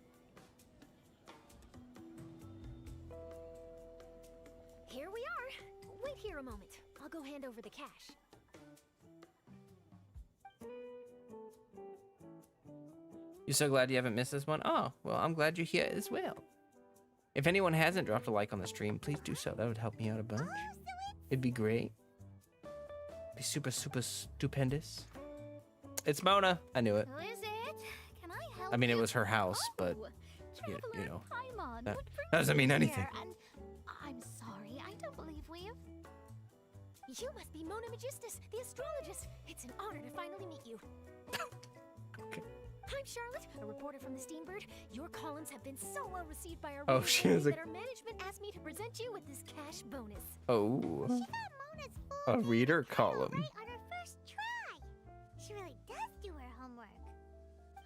Here we are. Wait here a moment. I'll go hand over the cash. You're so glad you haven't missed this one? Oh, well, I'm glad you're here as well. If anyone hasn't dropped a like on the stream, please do so. That would help me out a bunch. It'd be great. Be super, super stupendous. It's Mona. I knew it. Who is it? Can I help I mean, it you? was her house, but Oh, you Traveler know, Paimon, that what brings doesn't you mean here? anything. And I'm sorry, I don't believe we've... You must be Mona Magistus, the astrologist. It's an honor to finally meet you. Okay. I'm Charlotte, a reporter from the Steambird. Your columns have been so well received by our Oh, readers she has a- that our management asked me to present you with this cash bonus. Oh, She got Mona's full a reader title column. right on her first try. She really does do her homework.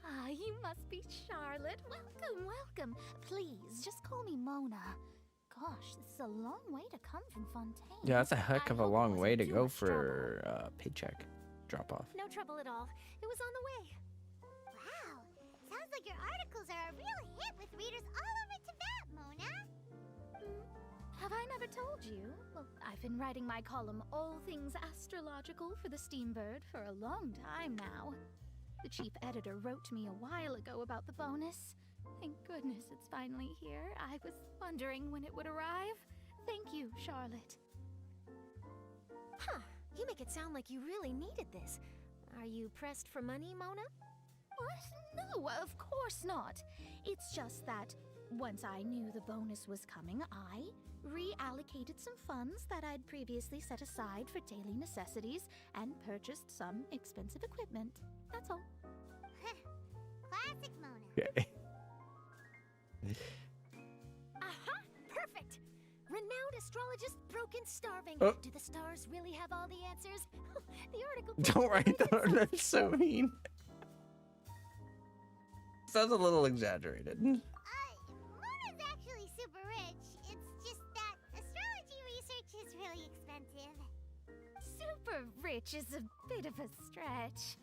Ah, you must be Charlotte. Welcome, welcome. Please, just call me Mona. Gosh, this is a long way to come from Fontaine. Yeah, that's a heck of a I hope it long way wasn't to too go much for trouble. paycheck drop off. No trouble at all. It was on the way. Wow, sounds like your articles are a real hit with readers all over Tibet, Mona. Have I never told you? Well, I've been writing my column, All Things Astrological, for the Steambird for a long time now. The chief editor wrote to me a while ago about the bonus. Thank goodness it's finally here. I was wondering when it would arrive. Thank you, Charlotte. Huh. You make it sound like you really needed this. Are you pressed for money, Mona? What? No, of course not. It's just that once I knew the bonus was coming, I reallocated some funds that I'd previously set aside for daily necessities and purchased some expensive equipment. That's all. Classic Mona. Okay. Aha! Perfect! Renowned astrologist, broken, starving. Oh. Do the stars really have all the answers? The article. Don't write that. That's so mean. Sounds a little exaggerated. Mona's actually super rich. It's just that astrology research is really expensive. Super rich is a bit of a stretch.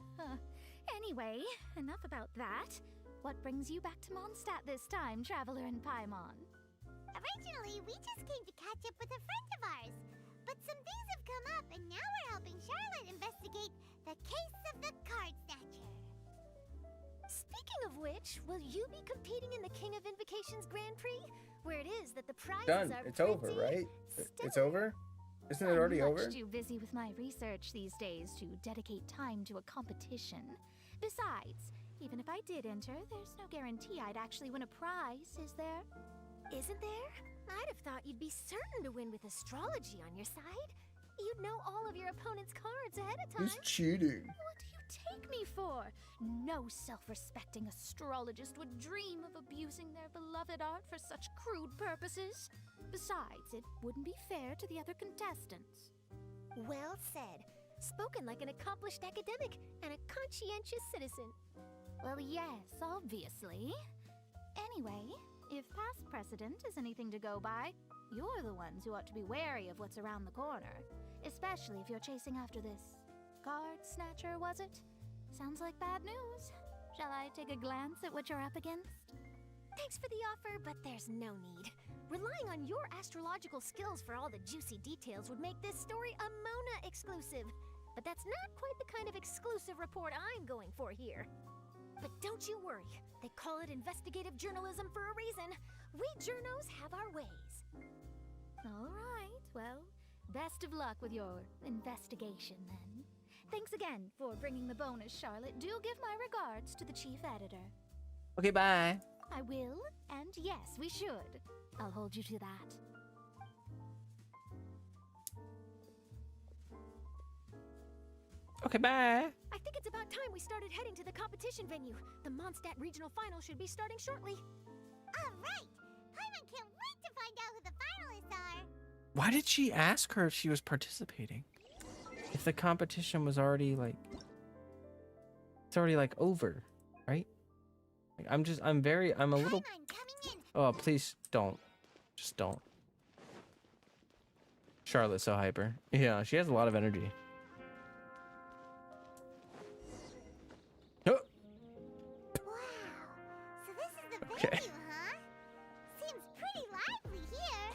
Anyway, enough about that. What brings you back to Mondstadt this time, Traveler and Paimon? Originally, we just came to catch up with a friend of ours. But some things have come up, and now we're helping Charlotte investigate the case of the card snatcher. Speaking of which, will you be competing in the King of Invocations Grand Prix? Where it is that the prizes Done. are It's over, pretty right? It's stellar. over? Isn't it I'm already over? much too busy with my research these days to dedicate time to a competition. Besides, even if I did enter, there's no guarantee I'd actually win a prize, is there? Isn't there? I'd have thought you'd be certain to win with astrology on your side. You'd know all of your opponent's cards ahead of time. Who's cheating? What do you take me for? No self-respecting astrologist would dream of abusing their beloved art for such crude purposes. Besides, it wouldn't be fair to the other contestants. Well said. Spoken like an accomplished academic and a conscientious citizen. Well, yes, obviously. Anyway, if past precedent is anything to go by, you're the ones who ought to be wary of what's around the corner. Especially if you're chasing after this card snatcher, was it? Sounds like bad news. Shall I take a glance at what you're up against? Thanks for the offer, but there's no need. Relying on your astrological skills for all the juicy details would make this story a Mona exclusive. But that's not quite the kind of exclusive report I'm going for here. But don't you worry. They call it investigative journalism for a reason. We journos have our ways. All right, well, best of luck with your investigation then. Thanks again for bringing the bonus, Charlotte. Do give my regards to the chief editor. Okay, bye. I will, and yes, we should. I'll hold you to that. Okay, bye. I think it's about time we started heading to the competition venue. The Mondstadt Regional Final should be starting shortly. All right. Paimon can't wait to find out who the finalists are. Why did she ask her if she was participating? If the competition was already like... It's already like over, right? Like, I'm a little... Paimon coming in. Oh, please don't. Just don't. Charlotte's so hyper. Yeah, she has a lot of energy. Oh, Wow. So this is the Okay. venue, huh? Seems pretty lively here.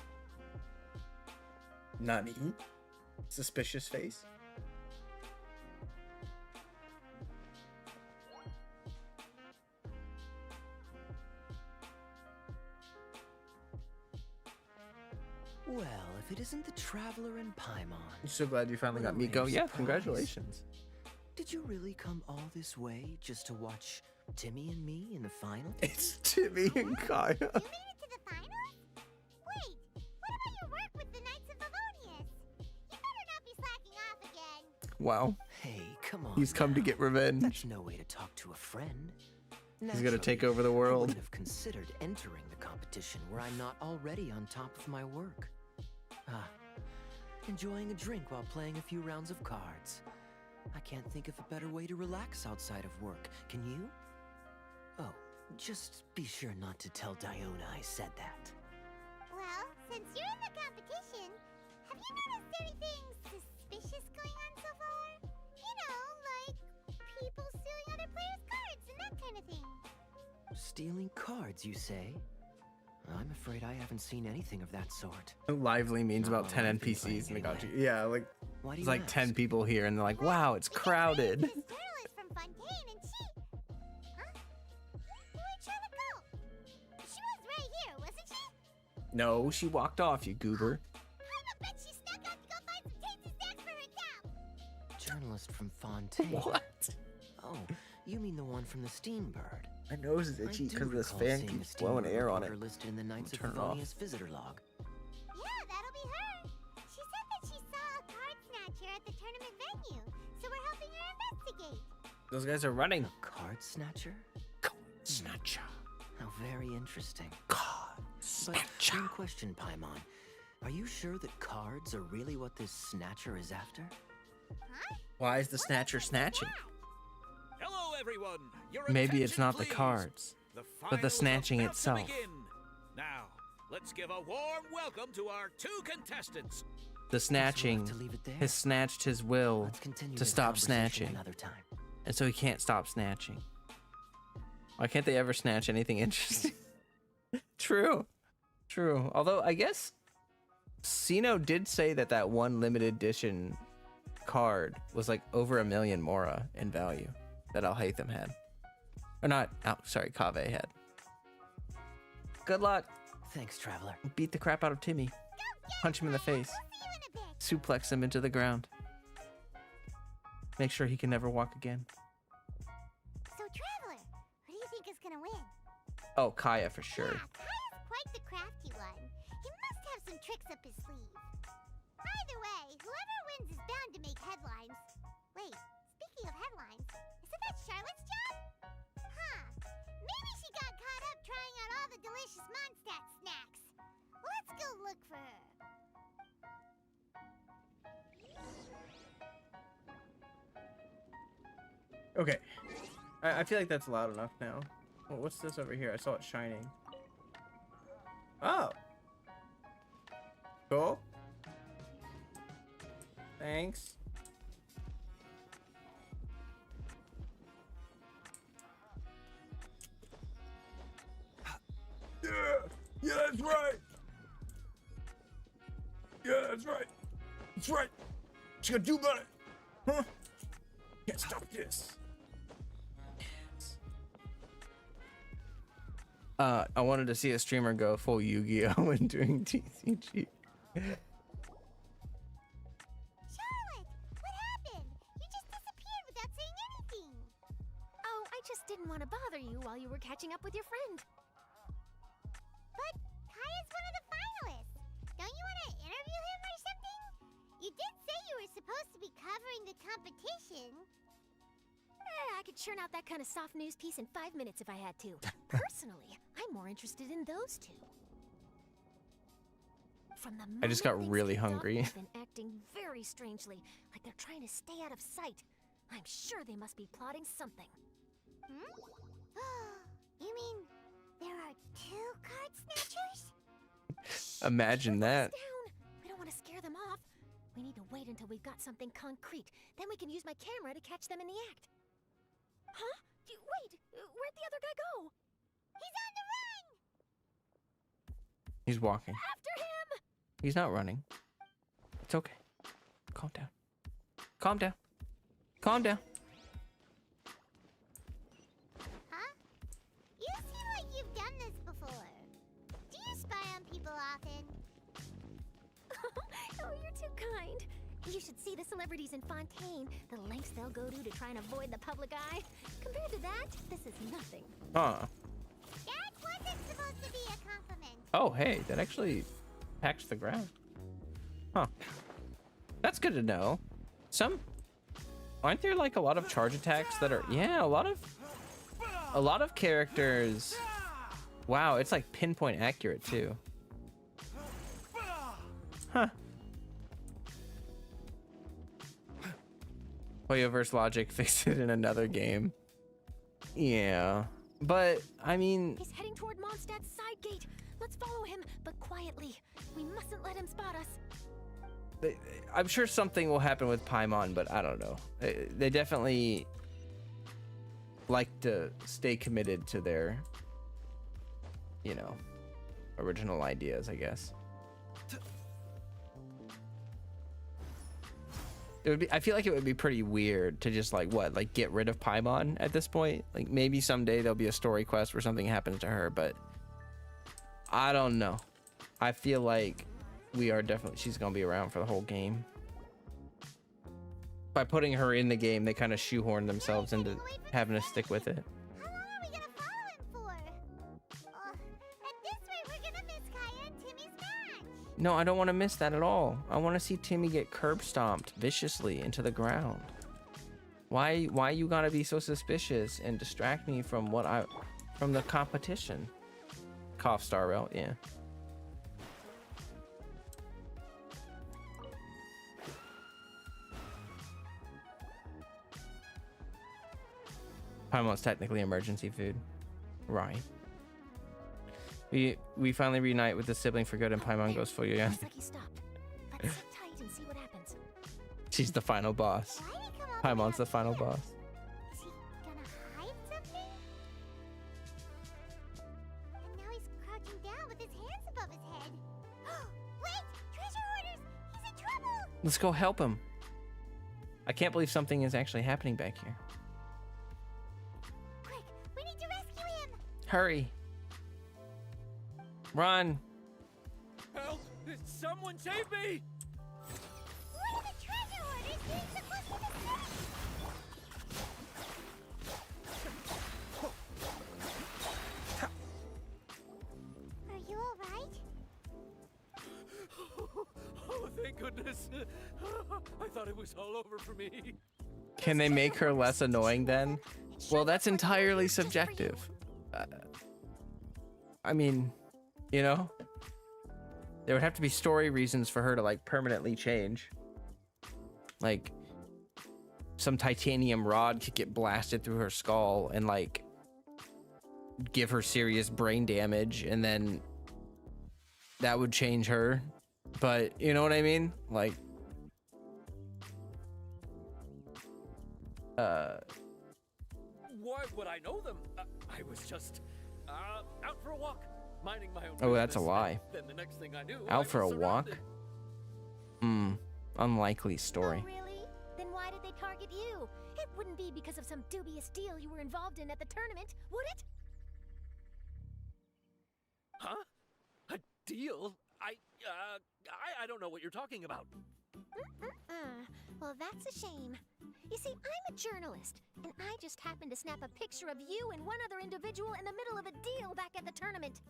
Nani? Suspicious face. Well, if it isn't the Traveler and Paimon. I'm so glad you finally got What a Miko. rare Yeah, surprise. congratulations. Did you really come all this way just to watch Timmy and me in the final? It's Timmy and Kaya. You made it to the finals? Wait, what about your work with the Knights of Favonius? You better not be slacking off again. Wow. Hey, come on. He's come to now. get revenge. That's no way to talk to a friend. He's gonna take Naturally, over the I world. wouldn't have considered entering the competition were I not already on top of my work. Ah, enjoying a drink while playing a few rounds of cards. I can't think of a better way to relax outside of work. Can you? Oh, just be sure not to tell Diona I said that. Well, since you're in the competition, have you noticed anything suspicious going on so far? You know, like people stealing other players' cards and that kind of thing. Stealing cards, you say? I'm afraid I haven't seen anything of that sort. Lively means about Not 10 while I've been NPCs playing and they got anyway. you. Yeah, like Why do it's you like 10 ask? people here and they're like, Well, wow, it's because crowded. This journalist from Fontaine and she... Huh? Where'd Charlotte go? She was right here, wasn't she? No, she walked off, you goober. I bet she snuck out to go find some tasty snacks for herself. Journalist from Fontaine. What? Oh, you mean the one from the Steambird? My nose is I itchy do because this recall fan seeing keeps the blowing Steambird air on it. reporter listed in the Knights of Turn it off. Favonius visitor log. Yeah, that'll be her. She said that she saw a card snatcher at the tournament venue, so we're helping her investigate. Those guys are running. A card snatcher? Snatcher. How very interesting. God. But one question, Paimon. Are you sure that cards are really what this snatcher is after? Huh? Why is the snatcher snatching? Hello, everyone. Your Maybe it's attention, not the please. cards, The but the final is snatching about to itself. begin. Now, let's give a warm welcome to our two contestants. The snatching to leave it there. has snatched his will Let's continue to this stop conversation snatching, another time. and so he can't stop snatching. Why can't they ever snatch anything interesting? True. True. Although, I guess Sino did say that that one limited edition card was like over 1 million Mora in value that Alhaitham had. Or not, sorry, Kaveh had. Good luck. Thanks, Traveler. Beat the crap out of Timmy. Punch him in the face. We'll see you in a bit. Suplex him into the ground. Make sure he can never walk again. So, Traveler, who do you think is gonna win? Oh, Kaya for sure. Yeah, Kaya's quite the crafty one. He must have some tricks up his sleeve. Either way, whoever wins is bound to make headlines. Wait, speaking of headlines, isn't that Charlotte's job? Huh. Maybe she got caught up trying out all the delicious Mondstadt snacks. Let's go look for her. Okay. I feel like that's loud enough now. What's this over here? I saw it shining. Oh. Cool. Thanks. Yeah, yeah, that's right. Yeah, that's right. That's right. What you gonna do about it? Huh? Can't stop this. I wanted to see a streamer go full Yu-Gi-Oh when doing TCG. Charlotte, what happened? You just disappeared without saying anything. Oh, I just didn't want to bother you while you were catching up with your friend. But Kaya's one of the finalists. Don't you want to interview him or something? You did say you were supposed to be covering the competition. I could churn out that kind of soft news piece in 5 minutes if I had to. Personally, I'm more interested in those two. From the I just got moment things really kicked off, hungry. they've been acting very strangely, like they're trying to stay out of sight. I'm sure they must be plotting something. Hmm? You mean there are two card snatchers? Imagine that. Down. We don't want to scare them off. We need to wait until we've got something concrete. Then we can use my camera to catch them in the act. Huh? Wait, where'd the other guy go? He's on the run! He's walking. After him! He's not running. It's okay. Calm down. Calm down. Calm down. Huh? You seem like you've done this before. Do you spy on people often? Oh, you're too kind. You should see the celebrities in Fontaine. The lengths they'll go to try and avoid the public eye. Compared to that, this is nothing. Huh. That wasn't supposed to be a compliment. Oh, hey, that actually packs the ground. Huh. That's good to know. Aren't there like a lot of charge attacks that are, yeah, a lot of characters. Wow, it's like pinpoint accurate too. Huh. Hoyoverse logic, fix it in another game. Yeah, but I mean, He's heading toward Mondstadt's side gate. Let's follow him, but quietly. We mustn't let him spot us. I'm sure something will happen with Paimon, but I don't know. They definitely like to stay committed to their, you know, original ideas, I guess. It would be, I feel like it would be pretty weird to just like get rid of Paimon at this point. Like maybe someday there'll be a story quest where something happens to her, but I don't know. I feel like she's gonna be around for the whole game. By putting her in the game, they kind of shoehorn themselves into having to stick with it. How long are we gonna follow him for? At this rate, we're gonna miss Kaya and Timmy's match. No, I don't want to miss that at all. I want to see Timmy get curb stomped viciously into the ground. Why you gotta be so suspicious and distract me from from the competition? Cough star rail, yeah. Paimon's technically emergency food. Right. We finally reunite with the sibling for good and Paimon goes for you again. Looks like he stopped. Let's sit tight and see what happens. She's the final boss. Why did he come all the way Paimon's the out final here? boss. Is he gonna hide something? And now he's crouching down with his hands above his head. Wait! Treasure hoarders! He's in trouble! Let's go help him. I can't believe something is actually happening back here. Quick! We need to rescue him! Hurry. Run. Help! Someone save me! What are the treasure hoarders doing so close to the city? Are you alright? Oh, thank goodness. I thought it was all over for me. Can they make her less annoying then? Well, that's entirely subjective. I mean, you know, there would have to be story reasons for her to like permanently change. Like, some titanium rod could get blasted through her skull and like give her serious brain damage, and then that would change her. But you know what I mean? Like, why would I know them? I was just out for a walk, minding my own oh, that's a business, lie. Then the next thing I knew, I Out was for a walk? surrounded. Unlikely story. Oh, really? Then why did they target you? It wouldn't be because of some dubious deal you were involved in at the tournament, would it? Huh? A deal? I don't know what you're talking about. Well, that's a shame. You see, I'm a journalist, and I just happened to snap a picture of you and one other individual in the middle of a deal back at the tournament.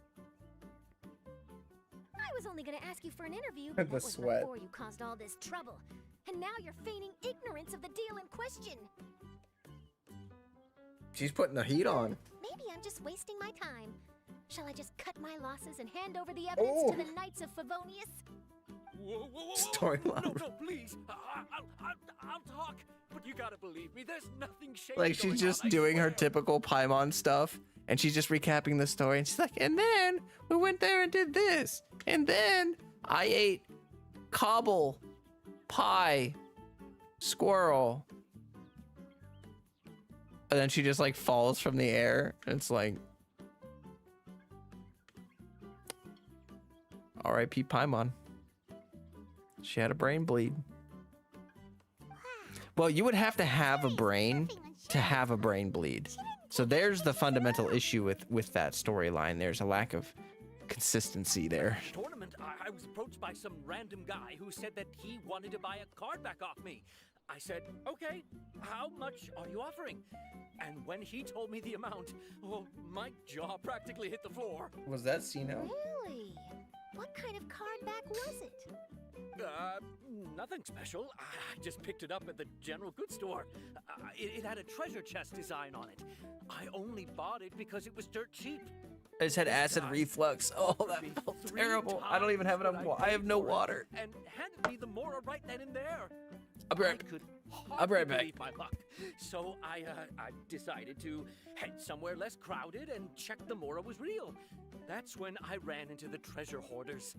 I was only gonna ask you for an interview, but The that was sweat. before you caused all this trouble. And now you're feigning ignorance of the deal in question. She's putting the heat on. Maybe I'm just wasting my time. Shall I just cut my losses and hand over the evidence to the Knights of Favonius? Whoa. Storyline. No, please. I'll talk. But you gotta believe me, there's nothing shady Like, going she's just on, I doing her swear. typical Paimon stuff, and she's just recapping the story, and she's like, and then we went there and did this, and then I ate cobble, pie, squirrel. And then she just like falls from the air. It's like, R.I.P. Paimon. She had a brain bleed. Well, you would have to have a brain to have a brain bleed. So there's the fundamental issue with that storyline. There's a lack of consistency there. Tournament, I was approached by some random guy who said that he wanted to buy a card back off me. I said, okay, how much are you offering? And when he told me the amount, oh, my jaw practically hit the floor. Was that Sino? Really? What kind of card back was it? Nothing special. I just picked it up at the general goods store. It had a treasure chest design on it. I only bought it because it was dirt cheap. I just had acid reflux. Oh, that felt terrible. I don't even have enough water. I have no water. And handed me the Mora right then and there. I'll be right I could I'll be right hardly back. believe my luck. So I decided to head somewhere less crowded and check the Mora was real. That's when I ran into the treasure hoarders.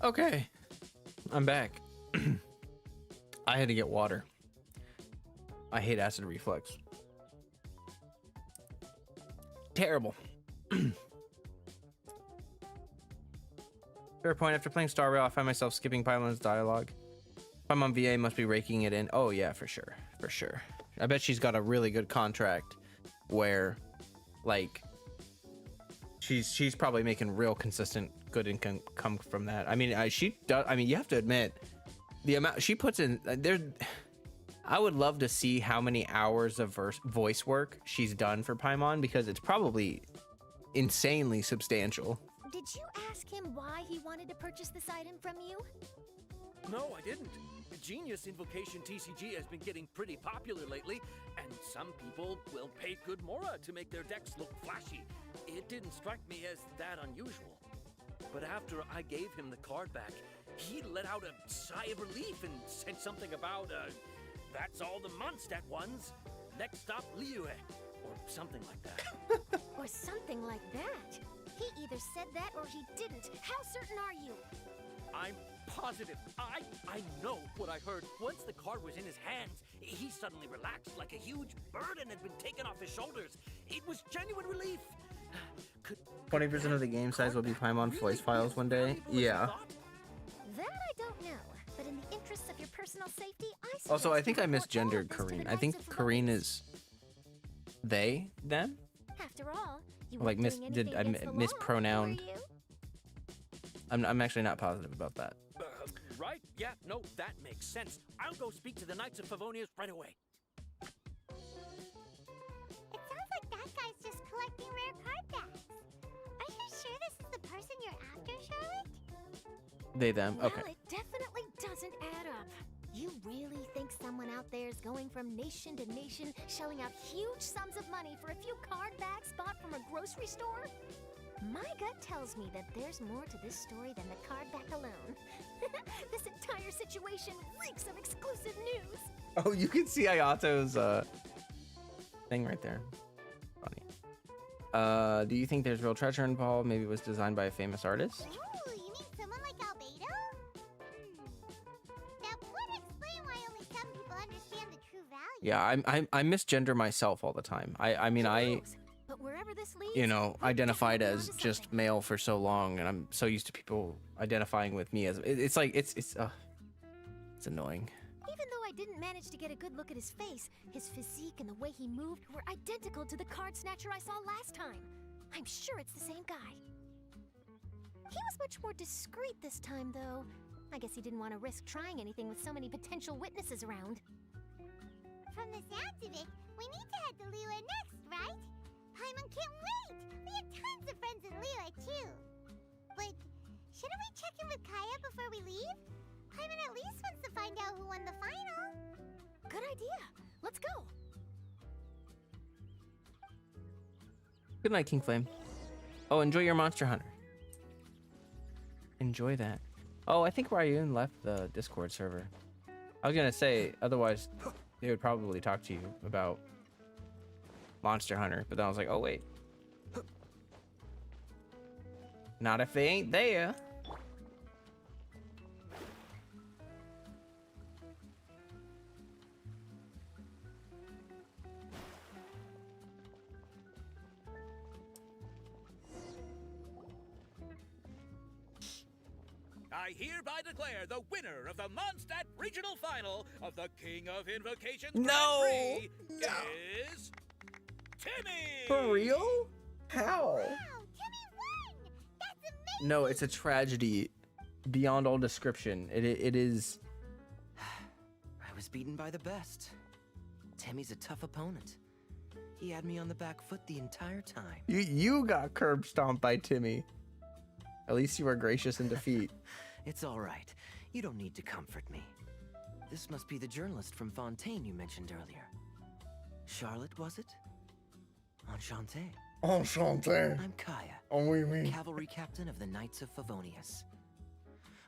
Okay, I'm back. I had to get water. I hate acid reflux. Terrible. Fair point. After playing Star Rail, I find myself skipping Pylan's dialogue. My mom VA must be raking it in. Oh yeah, for sure, for sure. I bet she's got a really good contract where, like, she's probably making real consistent good income come from that. I mean, she does. I mean, you have to admit the amount she puts in there. I would love to see how many hours of voice work she's done for Paimon, because it's probably insanely substantial. Did you ask him why he wanted to purchase this item from you? No, I didn't. Genius Invocation TCG has been getting pretty popular lately, and some people will pay good mora to make their decks look flashy. It didn't strike me as that unusual. But after I gave him the card back, he let out a sigh of relief and said something about, that's all the Mondstadt ones. Next stop, Liyue. Or something like that. Or something like that? He either said that or he didn't. How certain are you? I'm positive. I know what I heard. Once the card was in his hands, he suddenly relaxed like a huge burden had been taken off his shoulders. It was genuine relief. 20% of the game size will be Paimon voice files one day. Yeah. That I don't know. But in the interests of your personal safety, Also, I think I misgendered Kareen. I think Kareen is they, them? After all, you Like did I mispronoun? I'm actually not positive about that. Right? Yeah, no, that makes sense. I'll go speak to the Knights of Favonius right away. It sounds like that guy's just collecting rare card backs. Are you sure this is the person you're after, Charlotte? They, them. Okay. Well, it definitely doesn't add up. You really think someone out there is going from nation to nation, shelling out huge sums of money for a few card bags bought from a grocery store? My gut tells me that there's more to this story than the card back alone. This entire situation reeks of exclusive news. Oh, you can see Ayato's thing right there. Funny. Do you think there's real treasure involved? Maybe it was designed by a famous artist? Ooh, you mean someone like Albedo? That would explain why only some people understand the true value. Yeah, I misgender myself all the time. I mean, But wherever this leads, you know, identified as just male for so long, and I'm so used to people identifying with me as it's like it's annoying. Even though I didn't manage to get a good look at his face, his physique and the way he moved were identical to the card snatcher I saw last time. I'm sure it's the same guy. He was much more discreet this time, though. I guess he didn't want to risk trying anything with so many potential witnesses around. From the sounds of it, we need to head to Liyue next, right? Paimon can't wait! We have tons of friends in Liyue, too. But shouldn't we check in with Kaya before we leave? Paimon at least wants to find out who won the final. Good idea. Let's go. Good night, King Flame. Oh, enjoy your Monster Hunter. Enjoy that. Oh, I think Ryun left the Discord server. I was gonna say, otherwise, they would probably talk to you about Monster Hunter, but then I was like, oh wait. Not if they ain't there. I hereby declare the winner of the Mondstadt Regional Final of the King of Invocations No! Grand Prix No! is Timmy! For real? How? Wow, Timmy won! That's amazing! No, it's a tragedy beyond all description. It is. I was beaten by the best. Timmy's a tough opponent. He had me on the back foot the entire time. You got curb stomped by Timmy. At least you were gracious in defeat. It's all right. You don't need to comfort me. This must be the journalist from Fontaine you mentioned earlier. Charlotte, was it? Enchanté. Enchanté. I'm Kaya, Oui, oui. cavalry captain of the Knights of Favonius.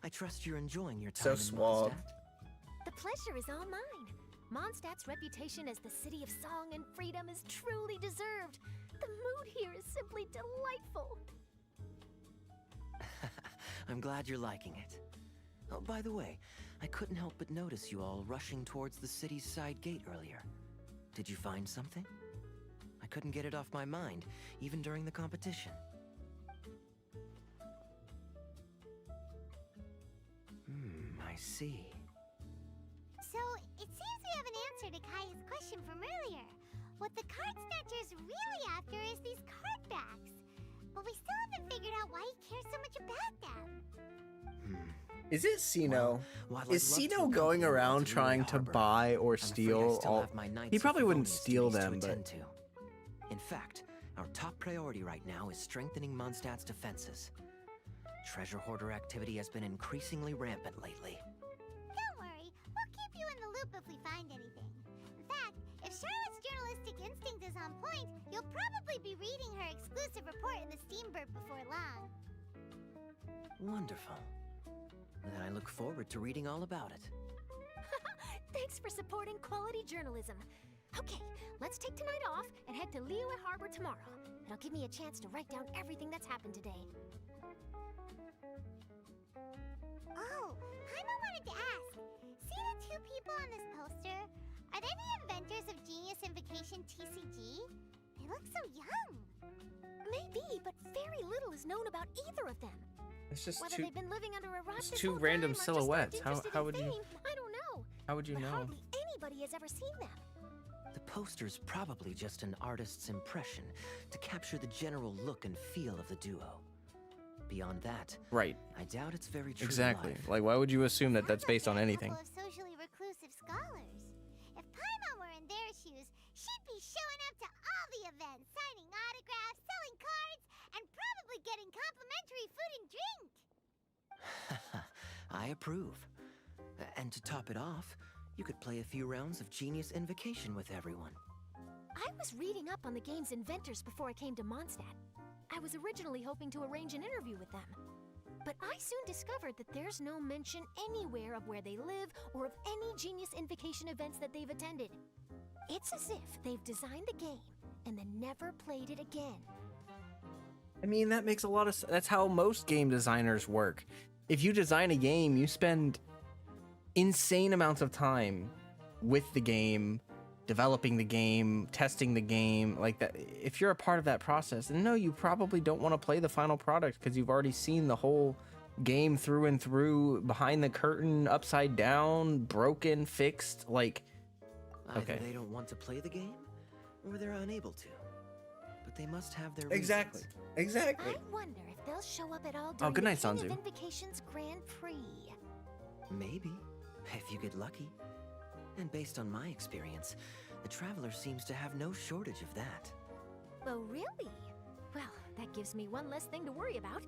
I trust you're enjoying your So time in suave. Mondstadt. The pleasure is all mine. Mondstadt's reputation as the city of song and freedom is truly deserved. The mood here is simply delightful. I'm glad you're liking it. Oh, by the way, I couldn't help but notice you all rushing towards the city's side gate earlier. Did you find something? I couldn't get it off my mind, even during the competition. I see. an answer to Kaya's question from earlier. What the card snatcher's really after is these card backs. But we still haven't figured out why he cares so much about them. Is it Sino? While I'd Is love to Sino going accompany you around to trying Lily to Harbor, buy or I'm afraid I steal still all? have my Knights He of probably wouldn't Favonius steal duties to them, but attend to. In fact, our top priority right now is strengthening Mondstadt's defenses. Treasure hoarder activity has been increasingly rampant lately. Don't worry, we'll keep you in the loop if we find anything. In fact, if Charlotte's journalistic instinct is on point, you'll probably be reading her exclusive report in the Steambird before long. Wonderful. Then I look forward to reading all about it. Thanks for supporting quality journalism. Okay, let's take tonight off and head to Liyue Harbor tomorrow. It'll give me a chance to write down everything that's happened today. Oh, Paimon wanted to ask. See the two people on this poster? Are they the inventors of Genius Invocation TCG? They look so young. Maybe, but very little is known about either of them. it's just Whether two. they've been living under a rock It's this two whole random time or just aren't silhouettes. interested How in would you? fame, I don't know. How would you But know? hardly anybody has ever seen them. The poster's probably just an artist's impression to capture the general look and feel of the duo. Beyond that, Right. I doubt it's very true. Exactly. life. Like, why would you assume that that's Sounds like based on they're a anything? couple of socially reclusive scholars. If Paimon were in their shoes, she'd be showing up to all the events, signing autographs, selling cards, and probably getting complimentary food and drink. I approve. And to top it off, you could play a few rounds of Genius Invocation with everyone. I was reading up on the game's inventors before I came to Mondstadt. I was originally hoping to arrange an interview with them. But I soon discovered that there's no mention anywhere of where they live or of any Genius Invocation events that they've attended. It's as if they've designed the game and then never played it again. I mean, that makes a lot of sense. That's how most game designers work. If you design a game, you spend insane amounts of time with the game, developing the game, testing the game, like that. If you're a part of that process, and no, you probably don't want to play the final product because you've already seen the whole game through and through, behind the curtain, upside down, broken, fixed, like. Either Okay. they don't want to play the game, or they're unable to. But they must have their Exactly. reasons. Exactly. I wonder if they'll show up at all during good the night, King Sanzu. of Invocation's Grand Prix. Maybe, if you get lucky. And based on my experience, the Traveler seems to have no shortage of that. Oh, really? Well, that gives me one less thing to worry about.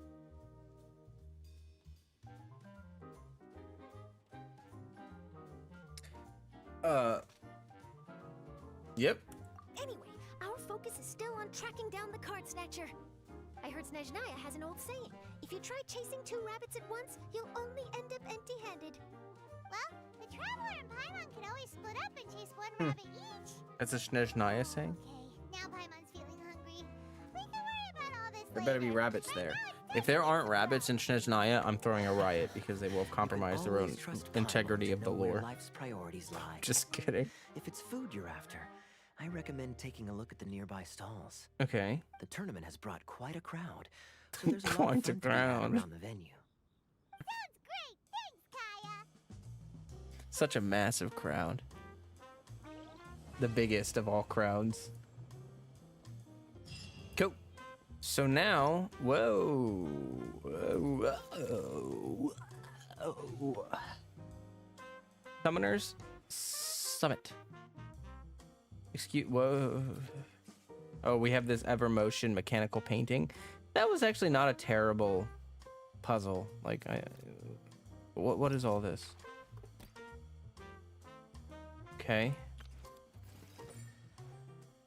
Yep. Anyway, our focus is still on tracking down the card snatcher. I heard Snezhnaya has an old saying. If you try chasing two rabbits at once, you'll only end up empty-handed. Well, the Traveler and Paimon can always split up and chase one rabbit each. That's a Snezhnaya saying. Okay, now Paimon's feeling hungry. We can worry about all this There better be later. rabbits Right there. now, it's If there time to aren't get rabbits in Snezhnaya, I'm throwing a riot because they will have You can compromised their own always trust Paimon integrity to of the know where lore. life's priorities lie. Just kidding. If it's food you're after, I recommend taking a look at the nearby stalls. Okay. The tournament has brought quite a crowd, so there's a lot Quite of a fun to be had crowd. around the venue. Sounds great. Thanks, Kaya. Such a massive crowd. The biggest of all crowds. Cool. So now, whoa. Whoa. Whoa. Summoners Summit. Whoa. Oh, we have this Evermotion mechanical painting. That was actually not a terrible puzzle. Like, what is all this? Okay.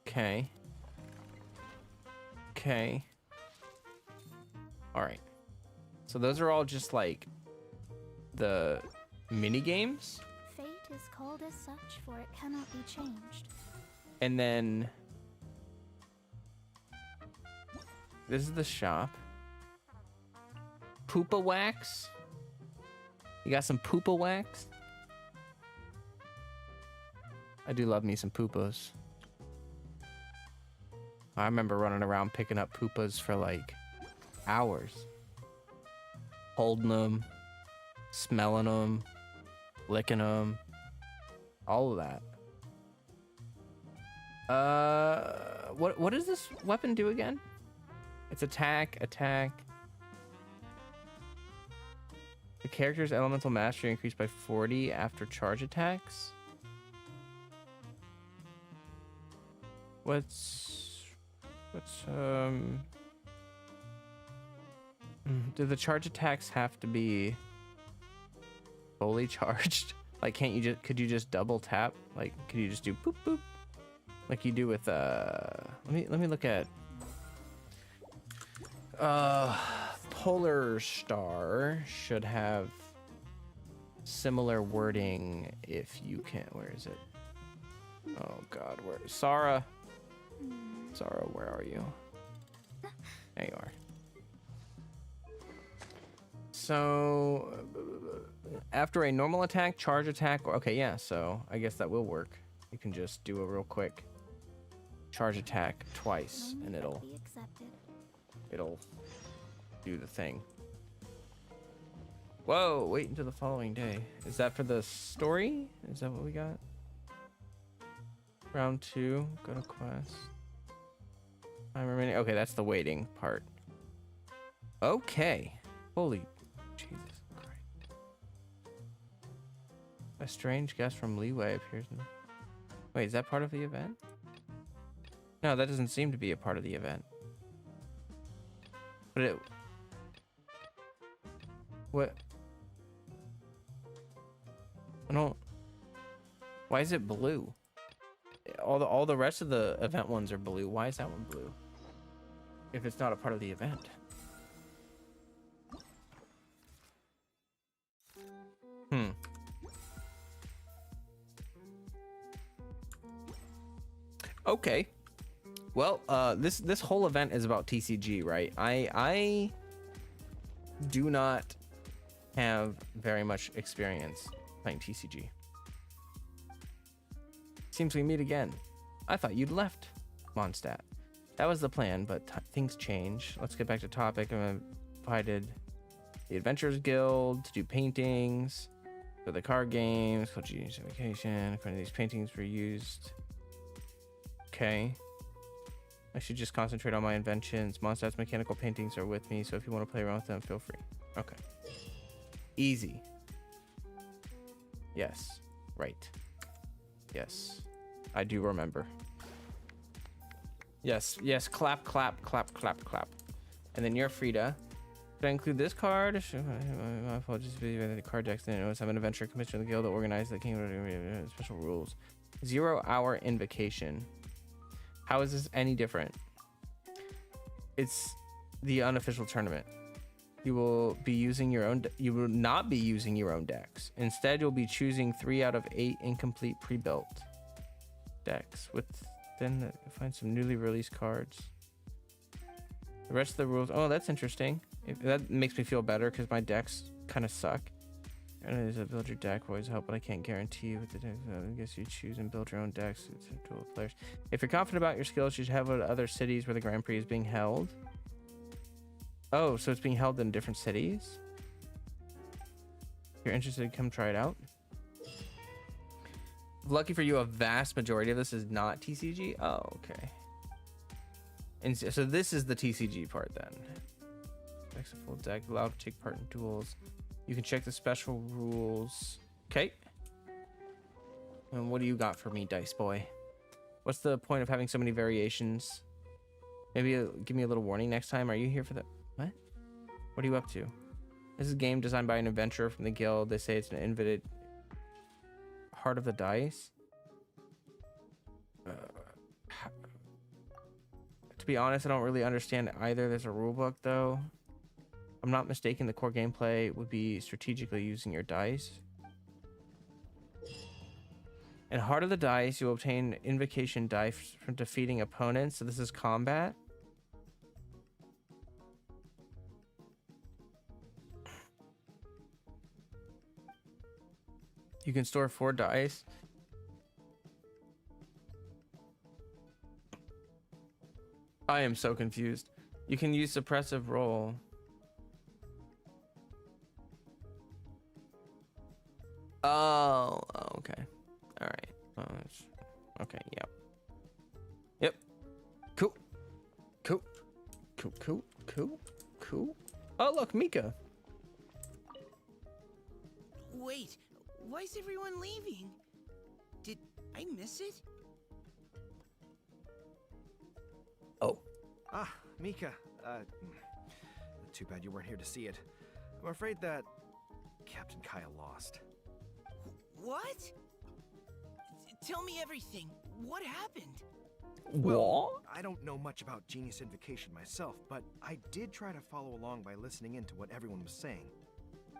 Okay. Okay. All right. So those are all just like the mini games, Fate is called as such, for it cannot be changed. and then this is the shop. Poopa wax. You got some Poopa wax? I do love me some Poopas. I remember running around picking up Poopas for like hours. Holding them, smelling them, licking them, all of that. What does this weapon do again? It's attack. The character's elemental mastery increased by 40 after charge attacks. Do the charge attacks have to be fully charged? Like, could you just double tap? Like, could you just do boop boop? Like you do with let me look at Polar Star should have similar wording if you can. Where is it? Oh god, where Sarah, where are you? There you are. So after a normal attack, charge attack, okay, yeah, so I guess that will work. You can just do a real quick charge attack twice and it'll do the thing. Whoa, wait until the following day. Is that for the story? Is that what we got? Round 2, go to quest. Time remaining. Okay, that's the waiting part. Okay. Holy Jesus Christ. A strange guest from Leeway appears in... Wait, is that part of the event? No, that doesn't seem to be a part of the event. But it... What? I don't... Why is it blue? All the rest of the event ones are blue. Why is that one blue? If it's not a part of the event. Okay. Well, this whole event is about TCG, right? I do not have very much experience playing TCG. Seems we meet again. I thought you'd left, Mondstadt. That was the plan, but things change. Let's get back to topic. I'm invited the Adventurers Guild to do paintings for the card games. Called Genius Vacation. According to these paintings were used. Okay. I should just concentrate on my inventions. Mondstadt's mechanical paintings are with me, so if you want to play around with them, feel free. Okay. Easy. Yes. Right. Yes. I do remember. Yes, yes, clap, clap, clap, clap, clap. And then you're Frida. Should I include this card? My apologies for the card decks. Then notice I'm an adventure commissioner of the guild that organized the kingdom special rules. 0 hour invocation. How is this any different? It's the unofficial tournament. You will be using your own. You will not be using your own decks. Instead, you'll be choosing 3 out of 8 incomplete pre-built decks. Then find some newly released cards. The rest of the rules. Oh, that's interesting. That makes me feel better because my decks kind of suck. And there's a build your deck will always help, but I can't guarantee you what the deck. I guess you choose and build your own decks. It's a dual players. If you're confident about your skills, you should have other cities where the Grand Prix is being held. Oh, so it's being held in different cities? If you're interested, come try it out. Lucky for you, a vast majority of this is not TCG. Oh, okay. And so this is the TCG part then. Deck's a full deck, allowed to take part in duels. You can check the special rules. Okay. And what do you got for me, Dice Boy? What's the point of having so many variations? Maybe give me a little warning next time. Are you here for the... What? What are you up to? This is a game designed by an adventurer from the guild. They say it's an invented Heart of the Dice. To be honest, I don't really understand either. There's a rule book though. I'm not mistaken, the core gameplay would be strategically using your dice. In Heart of the Dice, you obtain invocation dice from defeating opponents. So this is combat. You can store 4 dice. I am so confused. You can use suppressive roll. Oh, okay. All right. Okay, yep. Mika. Wait, why is everyone leaving? Did I miss it? Oh. Ah, Mika. Too bad you weren't here to see it. I'm afraid that Captain Kaya lost. What? Tell me everything. What happened? Well, I don't know much about Genius Invocation myself, but I did try to follow along by listening in to what everyone was saying.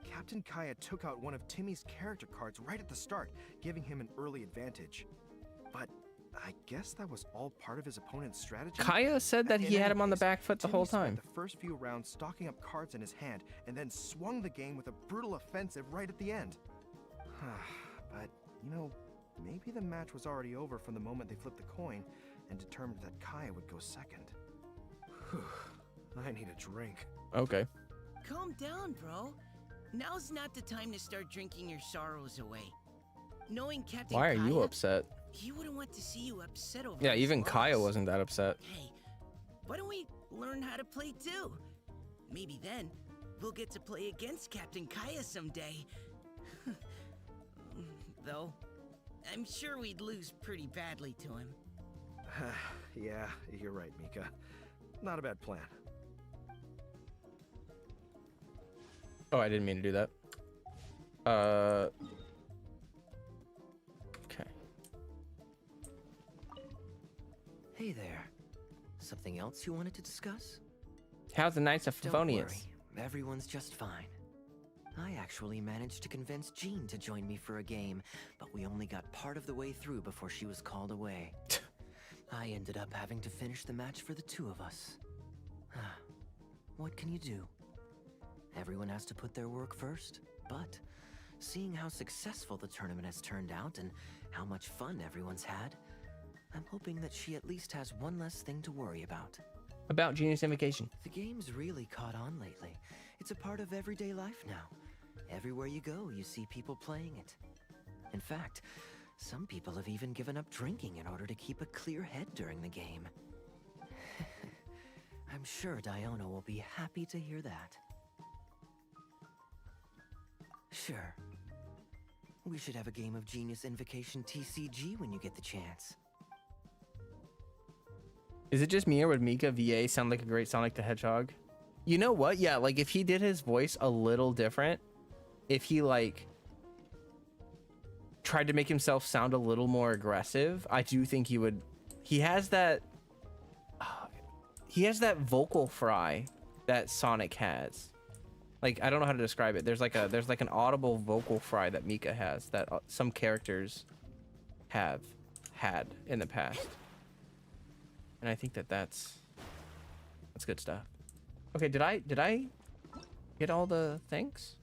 Captain Kaya took out one of Timmy's character cards right at the start, giving him an early advantage. But I guess that was all part of his opponent's strategy. Kaya said that he had him on the back foot the whole time. Timmy spent the first few rounds stocking up cards in his hand, and then swung the game with a brutal offensive right at the end. But, you know, maybe the match was already over from the moment they flipped the coin and determined that Kaya would go second. I need a drink. Okay. Calm down, bro. Now's not the time to start drinking your sorrows away. Knowing Captain Why are Kaya, you upset? he wouldn't want to see you upset over Yeah, his even loss. Kaya wasn't that upset. Hey, why don't we learn how to play too? Maybe then we'll get to play against Captain Kaya someday. Though, I'm sure we'd lose pretty badly to him. Yeah, you're right, Mika. Not a bad plan. Oh, I didn't mean to do that. Okay. Hey there. Something else you wanted to discuss? How's the Knights of Don't Favonius? worry, everyone's just fine. I actually managed to convince Jean to join me for a game, but we only got part of the way through before she was called away. I ended up having to finish the match for the two of us. What can you do? Everyone has to put their work first, but seeing how successful the tournament has turned out and how much fun everyone's had, I'm hoping that she at least has one less thing to worry about. About Genius Invocation. The game's really caught on lately. It's a part of everyday life now. Everywhere you go, you see people playing it. In fact, some people have even given up drinking in order to keep a clear head during the game. I'm sure Diona will be happy to hear that. Sure. We should have a game of Genius Invocation TCG when you get the chance. Is it just me or would Mika VA sound like a great Sonic the Hedgehog? You know what? Yeah, like if he did his voice a little different, if he like tried to make himself sound a little more aggressive, I do think he would. He has that vocal fry that Sonic has. Like, I don't know how to describe it. There's like an audible vocal fry that Mika has that some characters have had in the past. And I think that's good stuff. Okay, did I get all the things?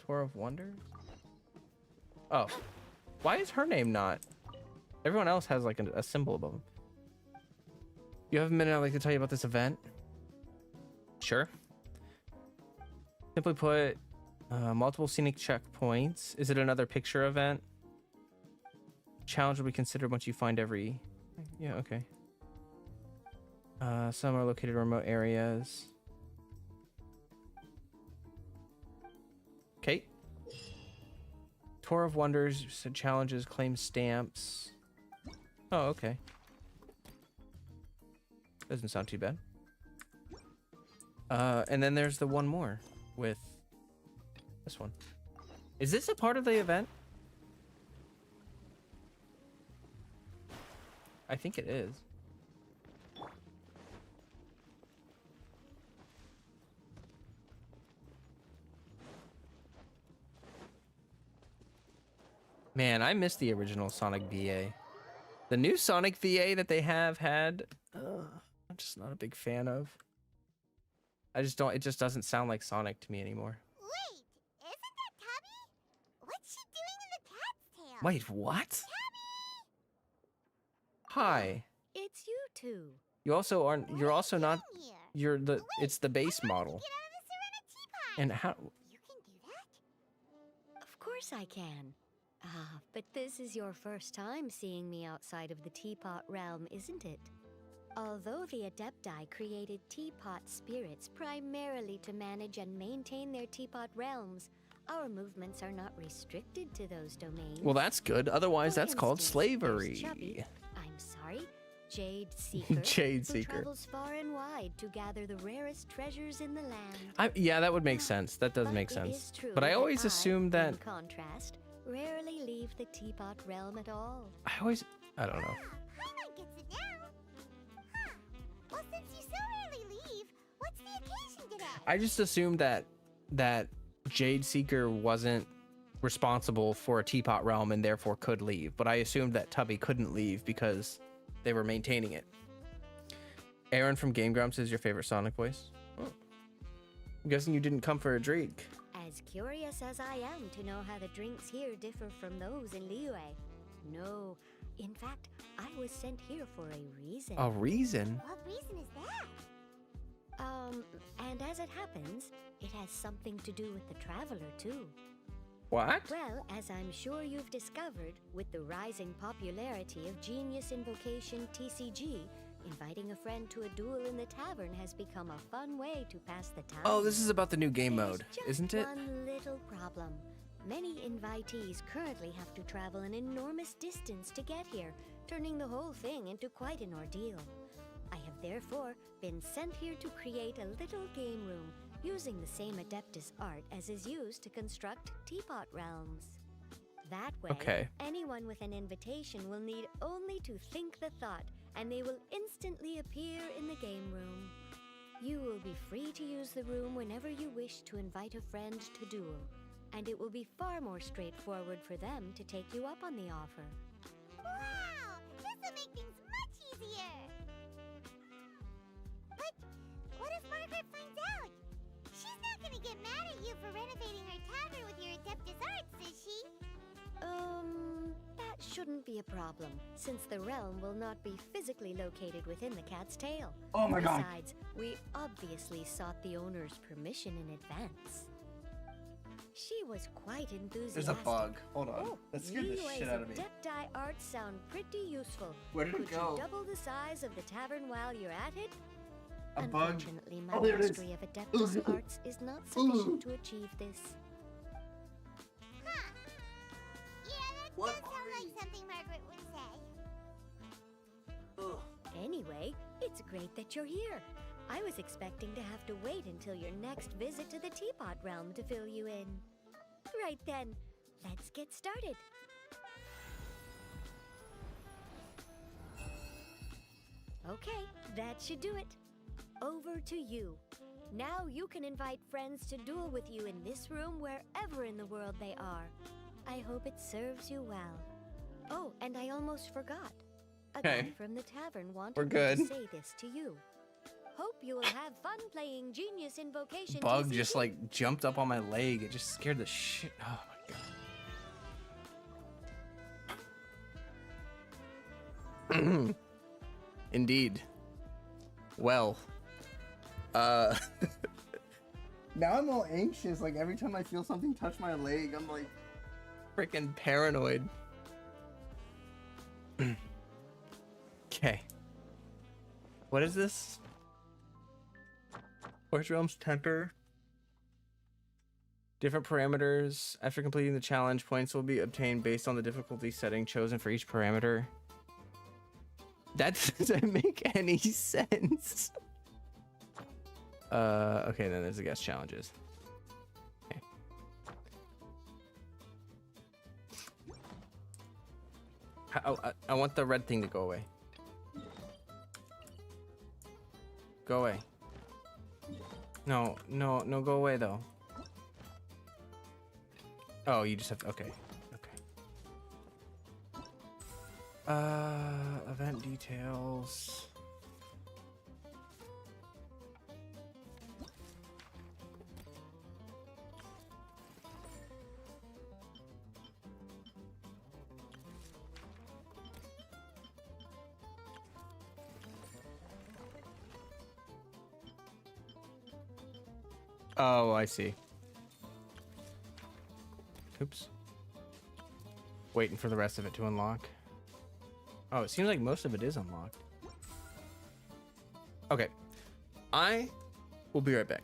Tour of Wonders? Oh. Why is her name not? Everyone else has like a symbol above them. You have a minute, I'd like to tell you about this event. Sure. Simply put, multiple scenic checkpoints. Is it another picture event? Challenge will be considered once you find every... Yeah, okay. Some are located in remote areas. Okay. Tour of Wonders, challenges, claim stamps. Oh, okay. Doesn't sound too bad. And then there's the one more with this one. Is this a part of the event? I think it is. Man, I miss the original Sonic VA. The new Sonic VA that they have had, I'm just not a big fan of. I just don't, it just doesn't sound like Sonic to me anymore. Wait, isn't that Tabby? What's she doing in the cat's tail? Wait, what? Tabby! Hi. It's you two. You also aren't, you're also not, Here. you're the, Wait, it's the base I wanted model. to get out of the Serenity Pie. And how, You can do that? Of course I can. But this is your first time seeing me outside of the teapot realm, isn't it? Although the Adepti created teapot spirits primarily to manage and maintain their teapot realms, our movements are not restricted to those domains. Well, that's good. Otherwise, For that's called instance, there's slavery. Chubby, I'm sorry, Jade Seeker, Jade who Seeker. travels far and wide to gather the rarest treasures in the land. Yeah, that would make sense. That does But make it sense. is true But I that always assumed that. in contrast, rarely leave the teapot realm at all. I don't know. Paimon gets it now. Huh. Well, since you so rarely leave, what's the occasion today? I just assumed that Jade Seeker wasn't responsible for a teapot realm and therefore could leave. But I assumed that Tubby couldn't leave because they were maintaining it. Aaron from Game Grumps is your favorite Sonic voice. Oh. I'm guessing you didn't come for a drink. As curious as I am to know how the drinks here differ from those in Liyue. No, in fact, I was sent here for a reason. A reason? What reason is that? And as it happens, it has something to do with the Traveler, too. What? Well, as I'm sure you've discovered, with the rising popularity of Genius Invocation TCG, inviting a friend to a duel in the tavern has become a fun way to pass the time. Oh, this is about the new game There's mode, just isn't it? one little problem. Many invitees currently have to travel an enormous distance to get here, turning the whole thing into quite an ordeal. I have therefore been sent here to create a little game room using the same Adeptus art as is used to construct teapot realms. That way, Okay. anyone with an invitation will need only to think the thought, and they will instantly appear in the game room. You will be free to use the room whenever you wish to invite a friend to duel, and it will be far more straightforward for them to take you up on the offer. Wow! This will make things much easier! But what if Margaret finds out? She's not gonna get mad at you for renovating her tavern with your Adeptus arts, is she? That shouldn't be a problem, since the realm will not be physically located within the cat's tail. Oh my God. Besides, we obviously sought the owner's permission in advance. She was quite enthusiastic. There's a bug. Hold on. Oh, That scared the Liyue's shit out of me. Adepti arts sound pretty useful. Where did it Could go? you double the size of the tavern while you're at it? A bug? Unfortunately, my Oh, there it is. mastery of Adeptus arts is not sufficient to achieve this. Huh. Yeah, that What does sound like something Margaret would say. Anyway, it's great that you're here. I was expecting to have to wait until your next visit to the Teapot Realm to fill you in. Right then, let's get started. Okay, that should do it. Over to you. Now you can invite friends to duel with you in this room wherever in the world they are. I hope it serves you well. Oh, and I almost forgot. A guy Okay. from the tavern wanted We're me good. to say this to you. Hope you will have fun playing Genius Invocation Bug TCG. just like jumped up on my leg. It just scared the shit. Oh my god. Indeed. Well. Now I'm all anxious. Like every time I feel something touch my leg, I'm like freaking paranoid. Okay. What is this? Force Realm's Temper. Different parameters. After completing the challenge, points will be obtained based on the difficulty setting chosen for each parameter. That doesn't make any sense. Okay, then there's the guest challenges. Okay. I want the red thing to go away. Go away. No, go away though. Oh, you just have to, okay. Event details. Oh, I see. Oops. Waiting for the rest of it to unlock. Oh, it seems like most of it is unlocked. Okay. I will be right back.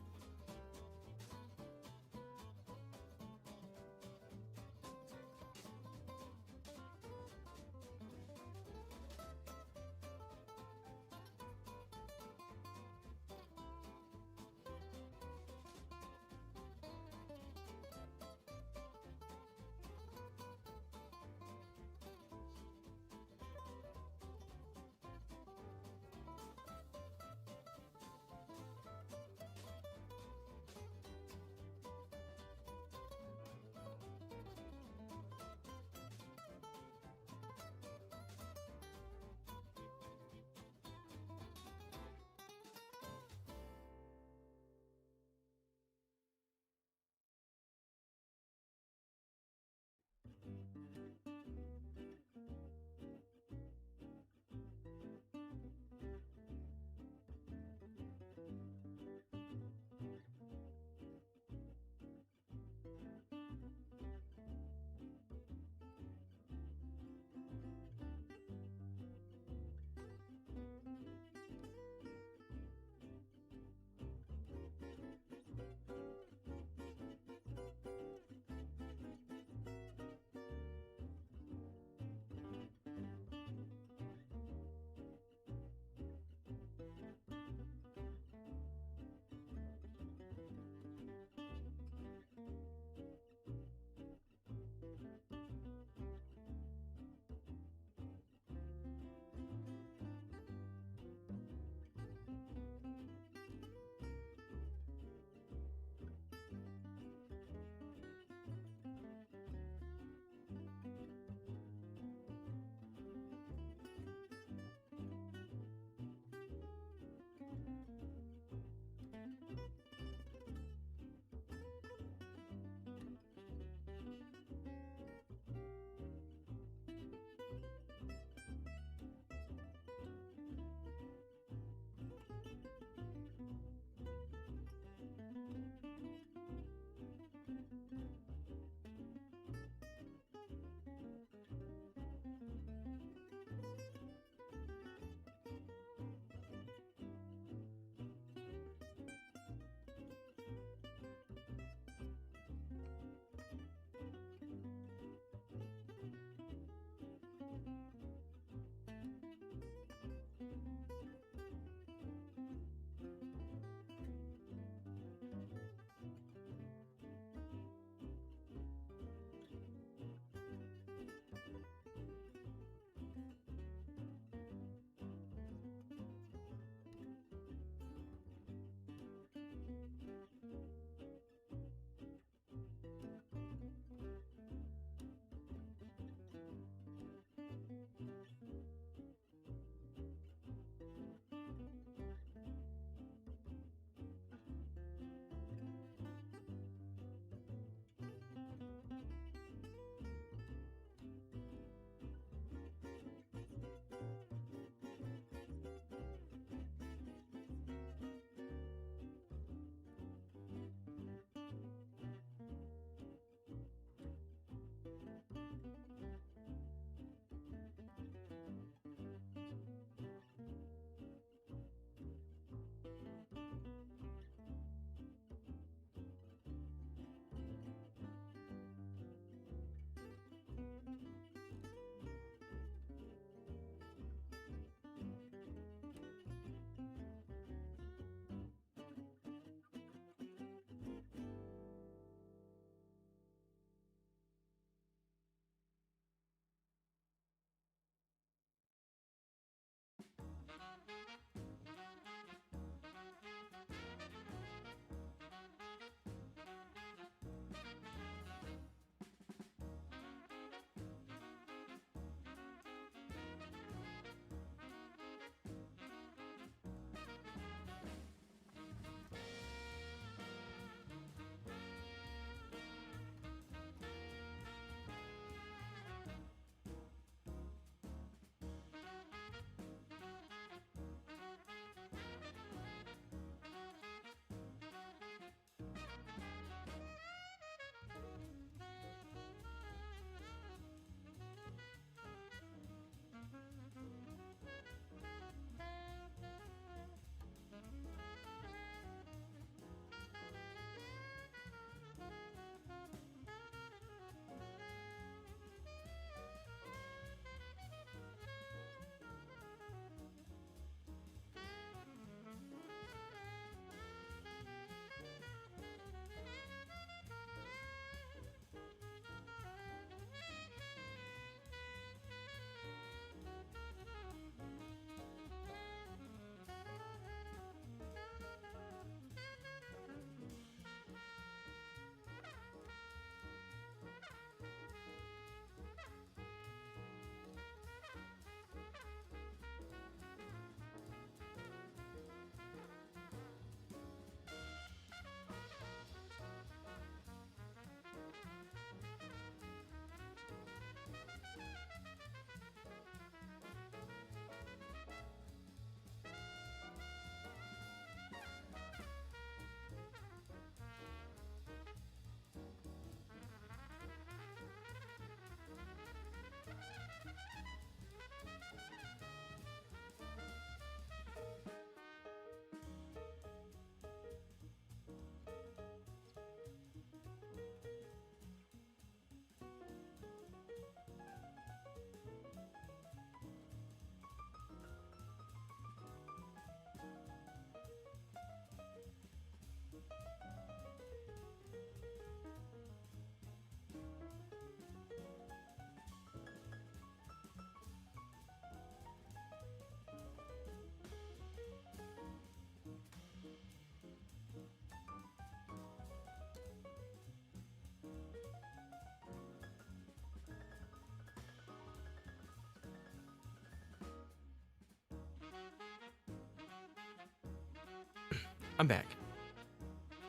I'm back.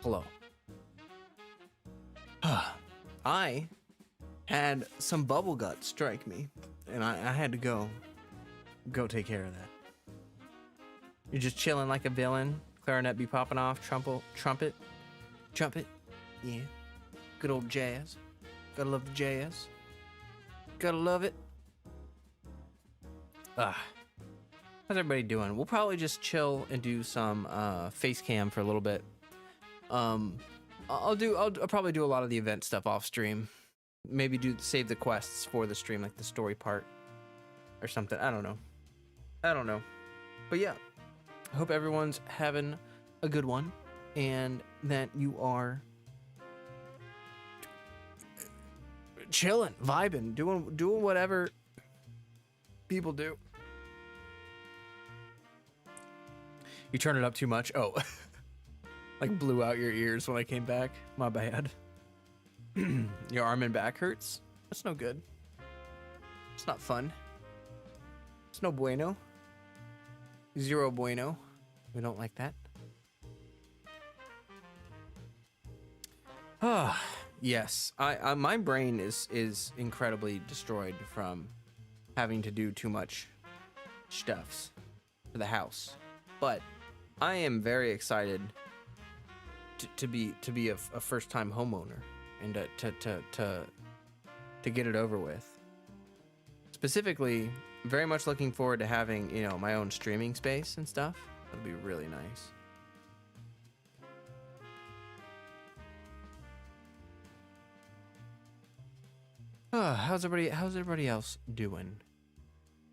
Hello. I had some bubble guts strike me, and I had to go take care of that. You're just chilling like a villain. Clarinet be popping off. Trumpet. Yeah. Good old jazz. Gotta love the jazz. Gotta love it. How's everybody doing? We'll probably just chill and do some face cam for a little bit. I'll probably do a lot of the event stuff off stream. Maybe save the quests for the stream, like the story part or something. I don't know. But yeah, I hope everyone's having a good one and that you are chilling, vibing, doing whatever people do. You turned it up too much. Oh, like blew out your ears when I came back. My bad. Your arm and back hurts? That's no good. It's not fun. It's no bueno. Zero bueno. We don't like that. Ah, yes. My brain is incredibly destroyed from having to do too much stuffs for the house. But I am very excited to be a first-time homeowner and to get it over with. Specifically, very much looking forward to having, my own streaming space and stuff. That'll be really nice. How's everybody else doing?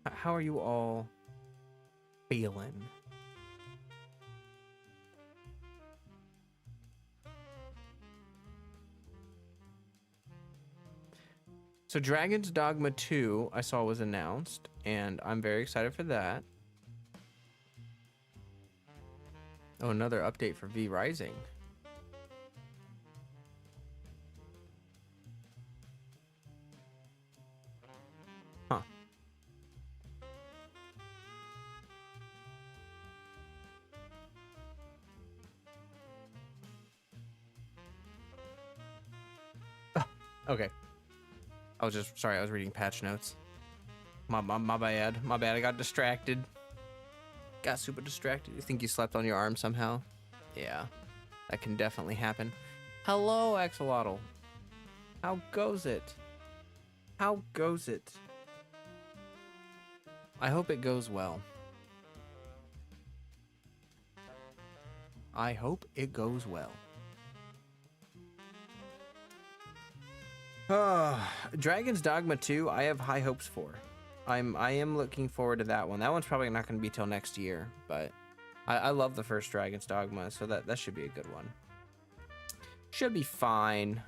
How are you all feeling? So Dragon's Dogma 2 I saw was announced, and I'm very excited for that. Oh, another update for V Rising. Huh. Okay. I was reading patch notes. My bad. I got distracted. Got super distracted. You think you slept on your arm somehow? Yeah, that can definitely happen. Hello, Axolotl. How goes it? I hope it goes well. Dragon's Dogma 2, I have high hopes for. I am looking forward to that one. That one's probably not going to be till next year, but I love the first Dragon's Dogma, so that should be a good one. Should be fine.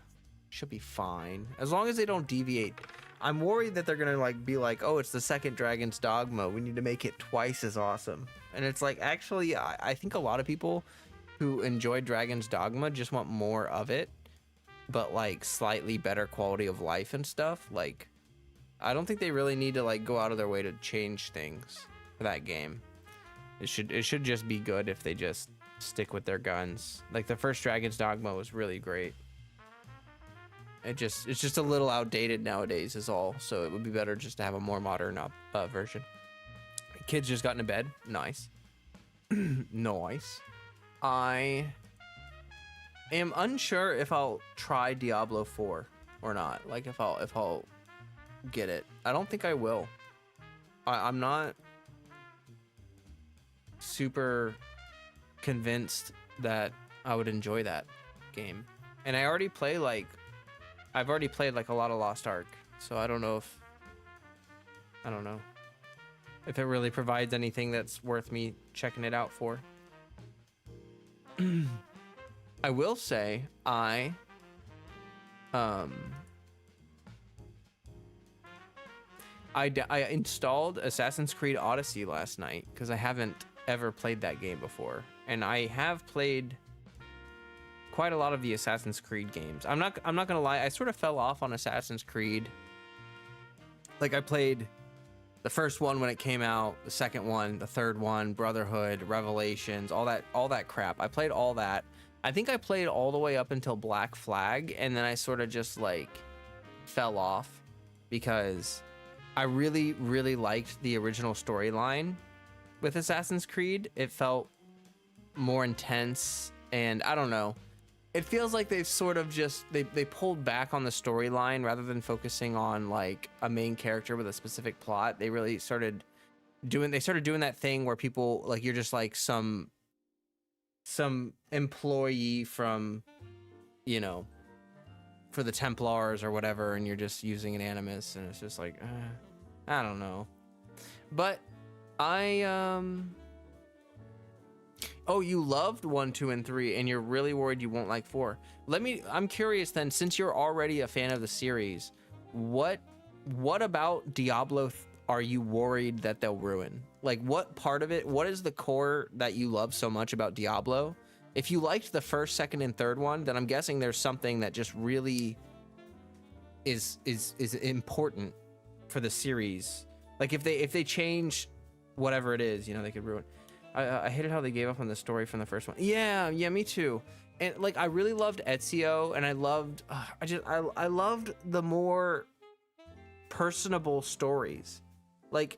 As long as they don't deviate. I'm worried that they're going to be like, oh, it's the second Dragon's Dogma. We need to make it twice as awesome. And it's like, actually, I think a lot of people who enjoyed Dragon's Dogma just want more of it, but slightly better quality of life and stuff. I don't think they really need to go out of their way to change things for that game. It should just be good if they just stick with their guns. The first Dragon's Dogma was really great. It's just a little outdated nowadays is all, so it would be better just to have a more modern version. Kids just got into bed. Nice. Nice. I am unsure if I'll try Diablo 4 or not. If I'll get it. I don't think I will. I'm not super convinced that I would enjoy that game. And I've already played a lot of Lost Ark, so I don't know if it really provides anything that's worth me checking it out for. I will say I installed Assassin's Creed Odyssey last night because I haven't ever played that game before, and I have played quite a lot of the Assassin's Creed games. I'm not gonna lie, I sort of fell off on Assassin's Creed. I played The first one when it came out, the second one, the third one, Brotherhood, Revelations, all that crap. I played all that. I think I played all the way up until Black Flag, and then I sort of just like fell off because I really, really liked the original storyline with Assassin's Creed. It felt more intense, and I don't know. It feels like they've sort of just they pulled back on the storyline rather than focusing on like a main character with a specific plot. They really started doing that thing where people like you're just like some employee from, you know, for the Templars or whatever, and you're just using an animus, and it's just like I don't know. But oh, you loved 1, 2, and 3, and you're really worried you won't like 4. I'm curious then, since you're already a fan of the series, what about Diablo are you worried that they'll ruin? Like, what part of it, what is the core that you love so much about Diablo? If you liked the first, second, and third one, then I'm guessing there's something that just really is important for the series. Like, if they change whatever it is, you know, they could ruin. I hated how they gave up on the story from the first one. Yeah, me too. And like, I really loved Ezio, and I loved I loved the more personable stories. Like,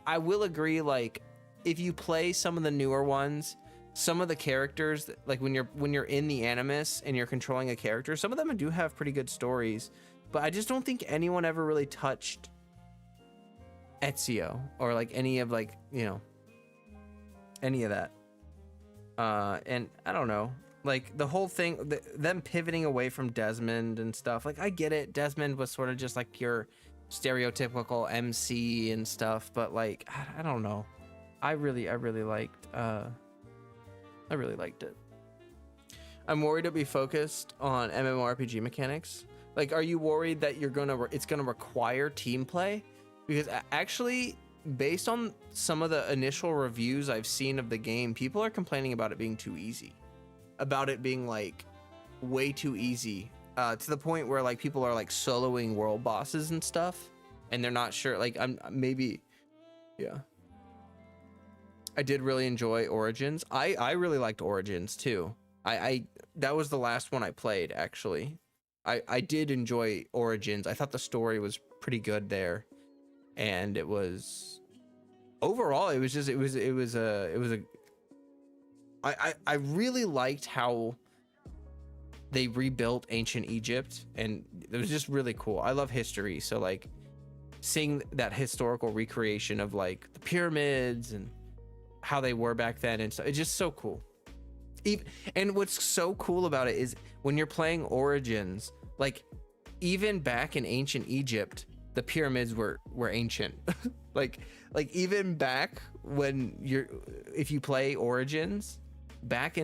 I will agree, like, if you play some of the newer ones, some of the characters, like when you're in the Animus and you're controlling a character, some of them do have pretty good stories, but I just don't think anyone ever really touched Ezio or like any of, like, you know, any of that. And I don't know, like the whole thing, them pivoting away from Desmond and stuff, like I get it, Desmond was sort of just like your stereotypical MC and stuff, but like I don't know, I really liked it. I'm worried to be focused on MMORPG mechanics. Like, are you worried that it's gonna require team play? Because actually, based on some of the initial reviews I've seen of the game, people are complaining about it being too easy, about it being like way too easy, to the point where like people are like soloing world bosses and stuff, and they're not sure. Like, yeah. I did really enjoy Origins. I really liked Origins too. That was the last one I played, actually. I did enjoy Origins. I thought the story was pretty good there, and it was overall I really liked how they rebuilt ancient Egypt, and it was just really cool. I love history, so like seeing that historical recreation of like the pyramids and how they were back then and stuff, it's just so cool. And what's so cool about it is when you're playing Origins, like even back in ancient Egypt, the pyramids were ancient. like even back when if you play Origins, back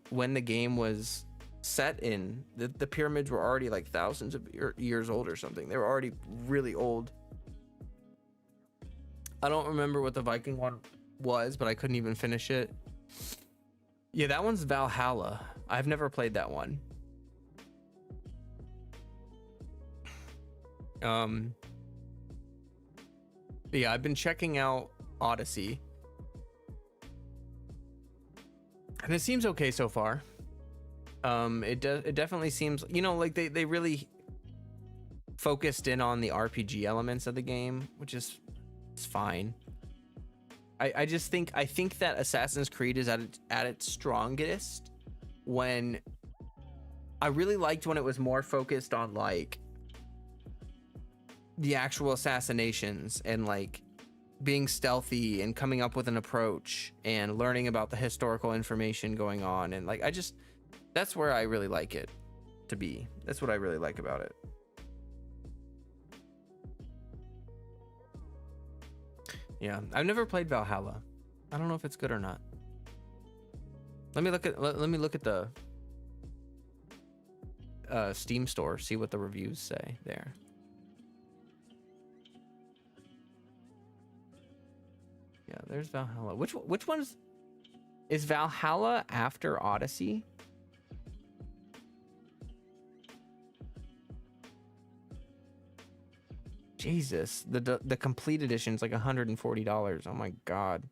when the game was set in, the pyramids were already like thousands of years old or something. They were already really old. I don't remember what the Viking one was, but I couldn't even finish it. Yeah, that one's Valhalla. I've never played that one. Yeah, I've been checking out Odyssey, and it seems okay so far. It definitely seems, you know, like they really focused in on the RPG elements of the game, which is, it's fine. I think that Assassin's Creed is at its strongest when I really liked when it was more focused on like the actual assassinations and like being stealthy and coming up with an approach and learning about the historical information going on, and like that's where I really like it to be. That's what I really like about it. Yeah, I've never played Valhalla. I don't know if it's good or not. Let me look at the Steam store, see what the reviews say there. Yeah, there's Valhalla. Which one is Valhalla after Odyssey? Jesus, the complete edition is like $140. Oh my god.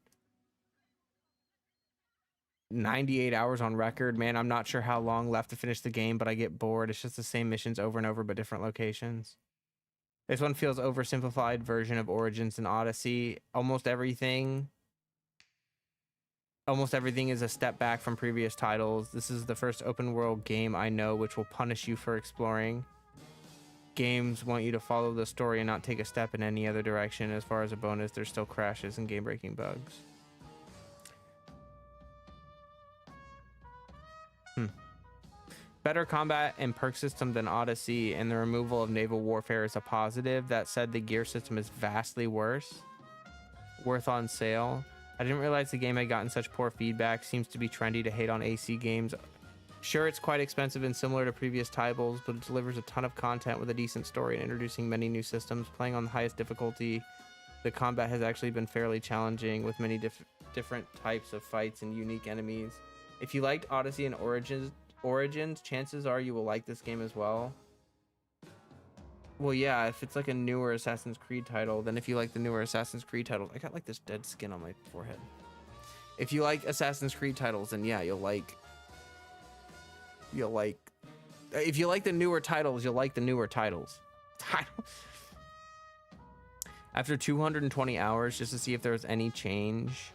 98 hours on record, man. I'm not sure how long left to finish the game, but I get bored. It's just the same missions over and over, but different locations. This one feels oversimplified version of Origins and Odyssey. Almost everything is a step back from previous titles. This is the first open world game I know which will punish you for exploring. Games want you to follow the story and not take a step in any other direction. As far as a bonus, there's still crashes and game-breaking bugs. Better combat and perk system than Odyssey, and the removal of naval warfare is a positive. That said, the gear system is vastly worse. Worth on sale. I didn't realize the game had gotten such poor feedback. Seems to be trendy to hate on AC games. Sure, it's quite expensive and similar to previous titles, but it delivers a ton of content with a decent story and introducing many new systems. Playing on the highest difficulty, the combat has actually been fairly challenging with many different types of fights and unique enemies. If you liked Odyssey and Origins, chances are you will like this game as well. Well, yeah, if it's like a newer Assassin's Creed title, then if you like the newer Assassin's Creed titles, I got like this dead skin on my forehead. If you like Assassin's Creed titles, then yeah, you'll like, if you like the newer titles, you'll like the newer titles. After 220 hours, just to see if there was any change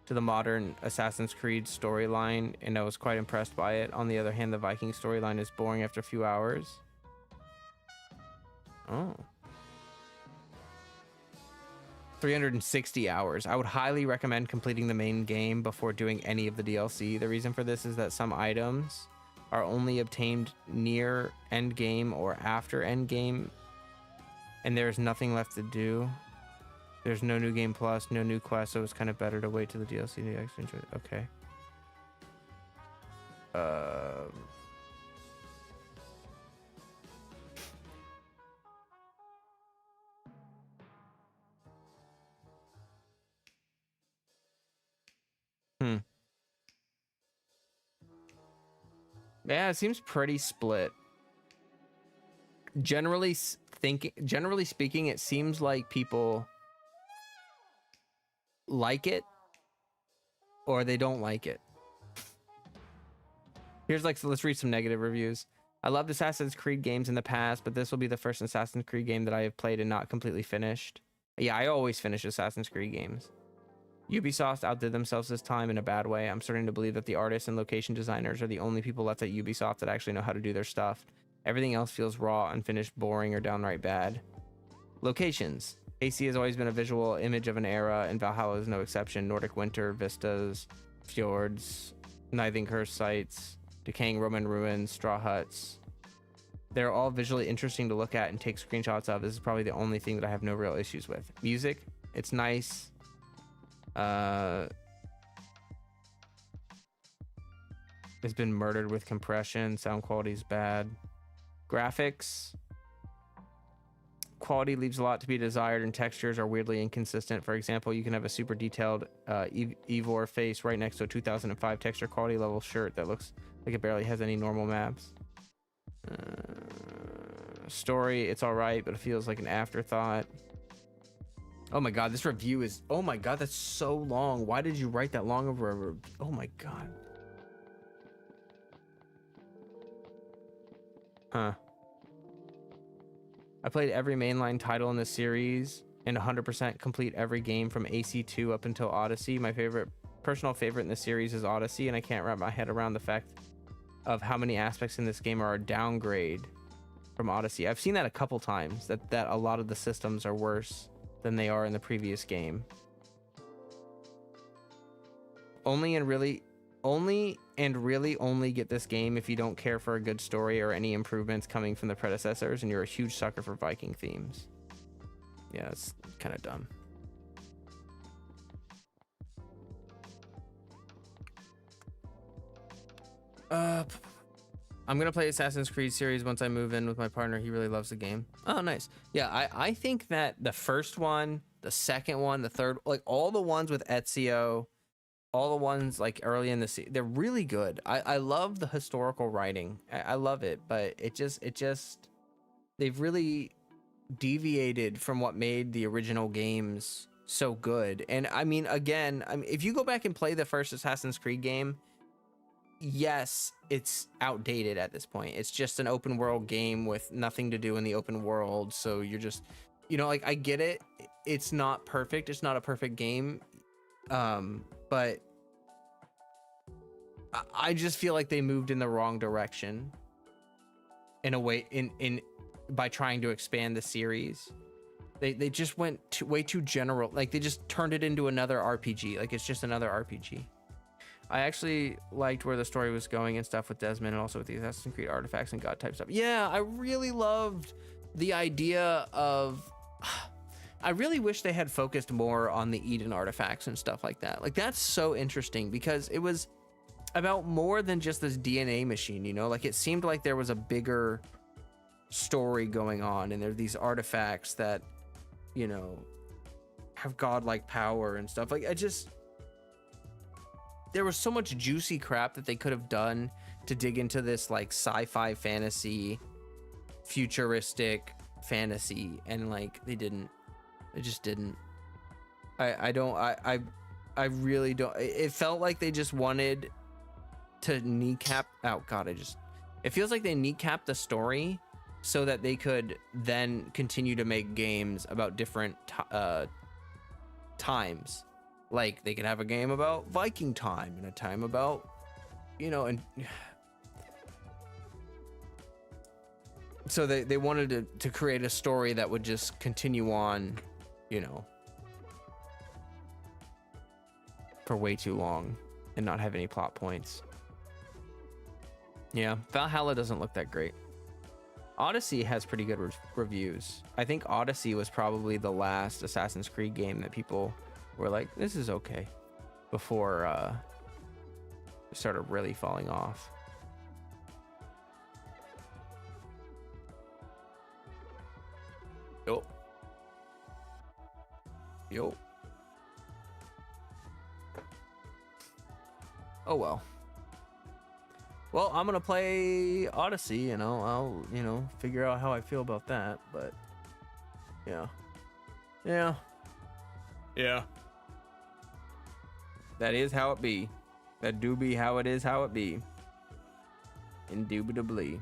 to the modern Assassin's Creed storyline, and I was quite impressed by it. On the other hand, the Viking storyline is boring after a few hours. Oh. 360 hours. I would highly recommend completing the main game before doing any of the DLC. The reason for this is that some items are only obtained near end game or after end game, and there's nothing left to do. There's no new game plus, no new quest, so it's kind of better to wait till the DLC to actually enjoy it. Okay. Yeah, it seems pretty split. Generally speaking, it seems like people like it or they don't like it. Here's like, so let's read some negative reviews. I loved Assassin's Creed games in the past, but this will be the first Assassin's Creed game that I have played and not completely finished. Yeah, I always finish Assassin's Creed games. Ubisoft outdid themselves this time in a bad way. I'm starting to believe that the artists and location designers are the only people left at Ubisoft that actually know how to do their stuff. Everything else feels raw, unfinished, boring, or downright bad. Locations. AC has always been a visual image of an era, and Valhalla is no exception. Nordic winter, vistas, fjords, Nithing cursed sites, decaying Roman ruins, straw huts. They're all visually interesting to look at and take screenshots of. This is probably the only thing that I have no real issues with. Music, it's nice. It's been murdered with compression. Sound quality is bad. Graphics quality leaves a lot to be desired, and textures are weirdly inconsistent. For example, you can have a super detailed Eivor face right next to a 2005 texture quality level shirt that looks like it barely has any normal maps. Story, it's all right, but it feels like an afterthought. Oh my god, this review is... Oh my god, that's so long. Why did you write that long over a review? Oh my god. Huh. I played every mainline title in this series and 100% complete every game from AC2 up until Odyssey. My personal favorite in the series is Odyssey, and I can't wrap my head around the fact of how many aspects in this game are a downgrade from Odyssey. I've seen that a couple times, that a lot of the systems are worse than they are in the previous game. Only get this game if you don't care for a good story or any improvements coming from the predecessors, and you're a huge sucker for Viking themes. Yeah, it's kind of dumb. I'm gonna play Assassin's Creed series once I move in with my partner. He really loves the game. Oh, nice. Yeah, I think that the first one, the second one, the third, like all the ones with Ezio, all the ones like early in the series, they're really good. I love the historical writing. I love it, but it just they've really deviated from what made the original games so good. And I mean, again, if you go back and play the first Assassin's Creed game, yes, it's outdated at this point. It's just an open world game with nothing to do in the open world. So you're just, you know, like, I get it. It's not perfect. It's not a perfect game. But I just feel like they moved in the wrong direction in a way, by trying to expand the series. They just went way too general. Like, they just turned it into another RPG. Like, it's just another RPG. I actually liked where the story was going and stuff with Desmond, and also with the Assassin's Creed artifacts and god type stuff. Yeah, I really loved the idea of, I really wish they had focused more on the Eden artifacts and stuff like that. Like, that's so interesting because it was about more than just this DNA machine, you know? Like, it seemed like there was a bigger story going on, and there are these artifacts that, you know, have godlike power and stuff. Like, there was so much juicy crap that they could have done to dig into this, like, sci-fi fantasy, futuristic fantasy, and, like, they just didn't. I really don't. It felt like they just wanted to kneecap. Oh God, it feels like they kneecapped the story so that they could then continue to make games about different times. Like, they could have a game about Viking time and a time about, you know, and so they wanted to create a story that would just continue on, you know, for way too long and not have any plot points. Yeah, Valhalla doesn't look that great. Odyssey has pretty good reviews. I think Odyssey was probably the last Assassin's Creed game that people were like, this is okay, before it started really falling off. Yo. Oh well. Well, I'm gonna play Odyssey, and I'll you know, figure out how I feel about that. But yeah. That is how it be. That do be how it is, how it be. Indubitably.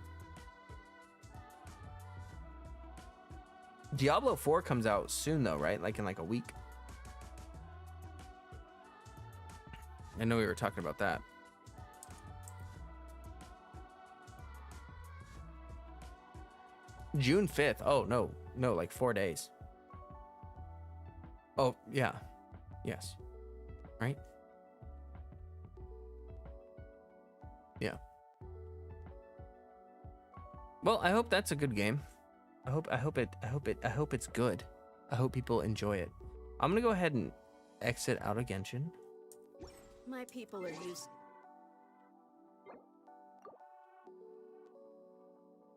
Diablo 4 comes out soon though, right? Like in like a week. I know we were talking about that. June 5th. Oh, no, like 4 days. Oh, yeah. Yes. Right? Yeah. Well, I hope that's a good game. I hope it's good. I hope people enjoy it. I'm gonna go ahead and exit out of Genshin. My people are used.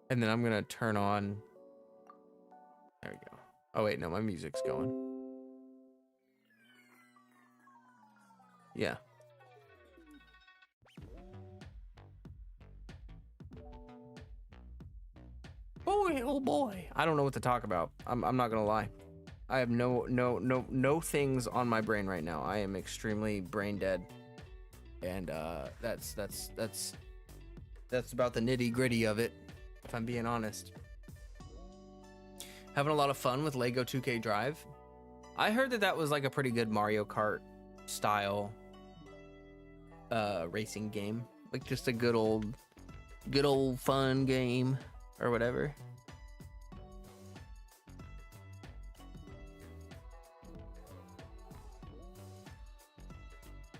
And then I'm gonna turn on. There we go. Oh wait, no, my music's going. Yeah. Boy, oh boy. I don't know what to talk about. I'm not gonna lie. I have no things on my brain right now. I am extremely brain dead. And that's about the nitty-gritty of it, if I'm being honest. Having a lot of fun with Lego 2K Drive. I heard that was like a pretty good Mario Kart style racing game. Like just a good old fun game or whatever.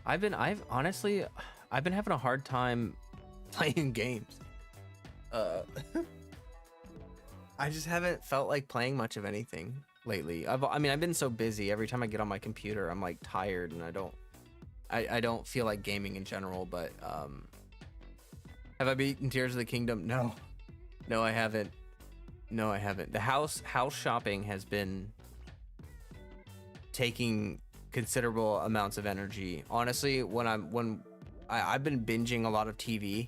I've honestly been having a hard time playing games. I just haven't felt like playing much of anything lately. I've been so busy. Every time I get on my computer, I'm like tired, and I don't feel like gaming in general. But have I beaten Tears of the Kingdom? No, I haven't. The house shopping has been taking considerable amounts of energy. Honestly, I've been binging a lot of TV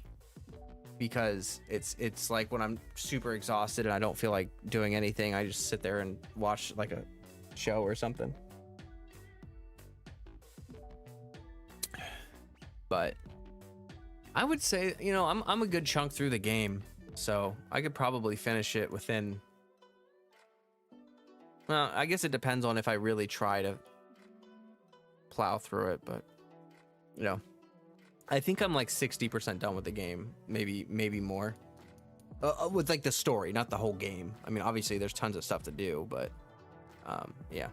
because it's like when I'm super exhausted and I don't feel like doing anything, I just sit there and watch like a show or something. But I would say, you know, I'm a good chunk through the game, so I could probably finish it within. Well, I guess it depends on if I really try to plow through it, but you know, I think I'm like 60% done with the game, maybe more. With like the story, not the whole game. I mean, obviously there's tons of stuff to do, but yeah.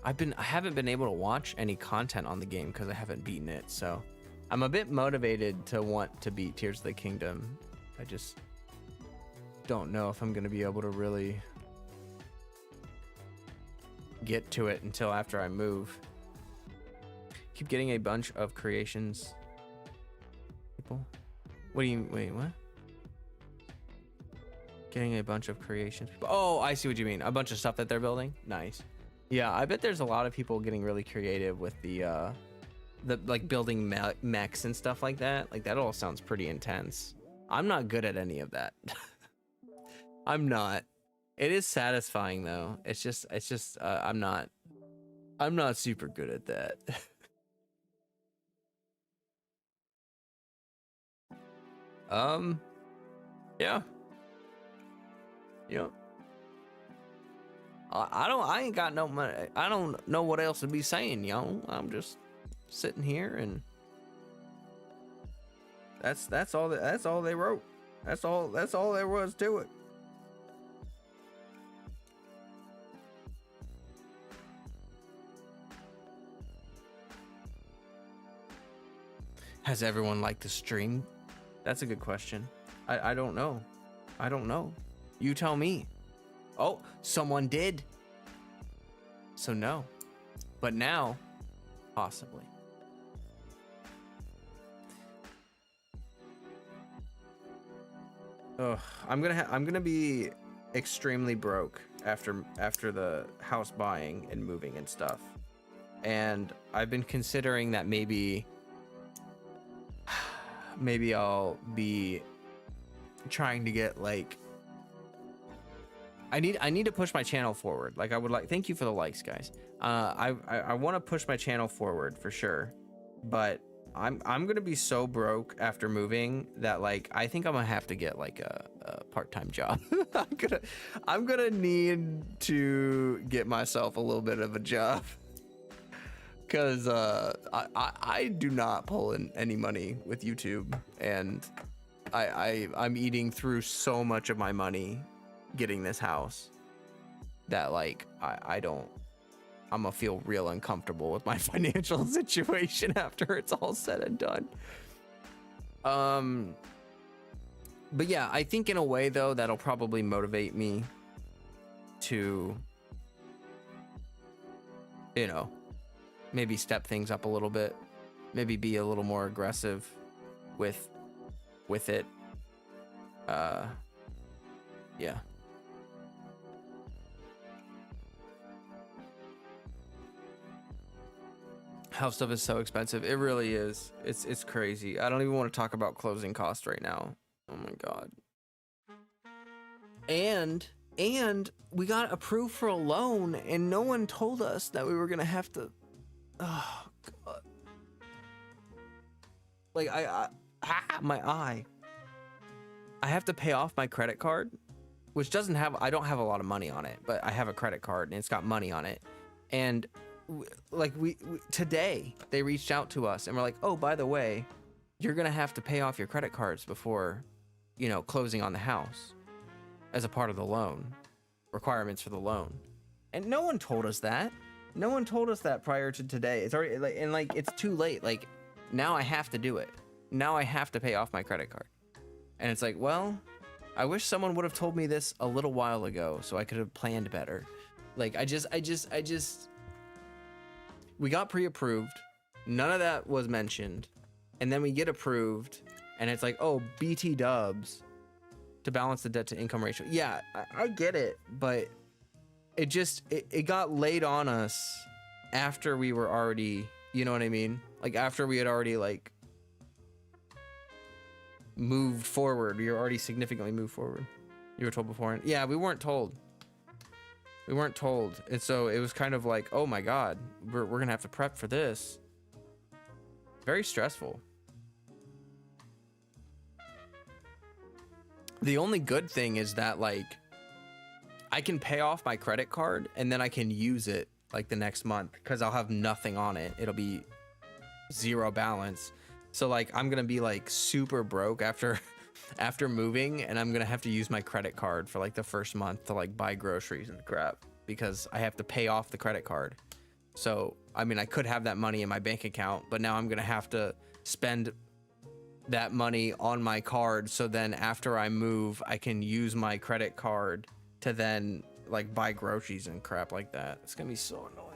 I haven't been able to watch any content on the game because I haven't beaten it, so I'm a bit motivated to want to beat Tears of the Kingdom. I just don't know if I'm gonna be able to really get to it until after I move. Keep getting a bunch of creations. People? What do you wait, what? Getting a bunch of creations. Oh, I see what you mean. A bunch of stuff that they're building. Nice. Yeah, I bet there's a lot of people getting really creative with the like building mechs and stuff like that. Like that all sounds pretty intense. I'm not good at any of that. I'm not. It is satisfying though. It's just I'm not super good at that. Yeah. Yeah. I ain't got no money. I don't know what else to be saying, yo. I'm just sitting here and that's all they wrote. That's all there was to it. Has everyone liked the stream? That's a good question. I don't know. I don't know. You tell me. Oh, someone did. So no. But now, possibly. Ugh, I'm gonna be extremely broke after the house buying and moving and stuff. And I've been considering that maybe I'll be trying to get like I need to push my channel forward. Like I would like, thank you for the likes, guys. I want to push my channel forward for sure, but I'm gonna be so broke after moving that like I think I'm gonna have to get like a part-time job. I'm gonna need to get myself a little bit of a job because I do not pull in any money with YouTube, and I'm eating through so much of my money getting this house that like I'm gonna feel real uncomfortable with my financial situation after it's all said and done. But yeah, I think in a way though that'll probably motivate me to, you know, maybe step things up a little bit, maybe be a little more aggressive with it. Yeah. House stuff is so expensive. It really is. It's crazy. I don't even want to talk about closing costs right now. Oh my god. And we got approved for a loan, and no one told us that we were gonna have to. Oh god. Like my eye. I have to pay off my credit card, which I don't have a lot of money on it, but I have a credit card and it's got money on it. And like we today they reached out to us and we're like, oh, by the way, you're gonna have to pay off your credit cards before, you know, closing on the house as a part of the loan requirements for the loan. And no one told us that. No one told us that prior to today. It's already like, and like it's too late. Like now I have to do it. Now I have to pay off my credit card. And it's like, well, I wish someone would have told me this a little while ago so I could have planned better. Like I just we got pre-approved, none of that was mentioned, and then we get approved and it's like, oh, BT dubs to balance the debt to income ratio. Yeah, I get it, but it got laid on us after we were already, you know what I mean? Like after we had already like moved forward. We were already significantly moved forward. You were told before. Yeah, we weren't told. We weren't told. And so it was kind of like, oh my God, we're gonna have to prep for this. Very stressful. The only good thing is that like I can pay off my credit card and then I can use it like the next month because I'll have nothing on it. It'll be zero balance. So like I'm gonna be like super broke after moving, and I'm gonna have to use my credit card for like the first month to like buy groceries and crap because I have to pay off the credit card. So I mean I could have that money in my bank account, but now I'm gonna have to spend that money on my card, so then after I move I can use my credit card to then like buy groceries and crap like that. It's gonna be so annoying.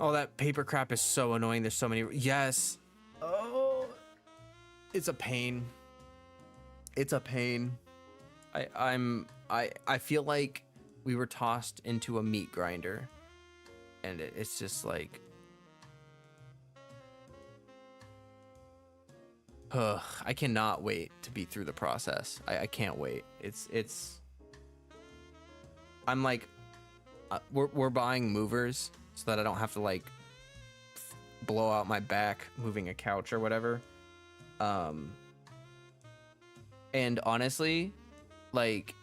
Oh, that paper crap is so annoying. There's so many. Yes. Oh, it's a pain. It's a pain. I feel like we were tossed into a meat grinder, and it's just like, ugh, I cannot wait to be through the process. I can't wait. I'm like, we're buying movers so that I don't have to like blow out my back moving a couch or whatever. And honestly, like,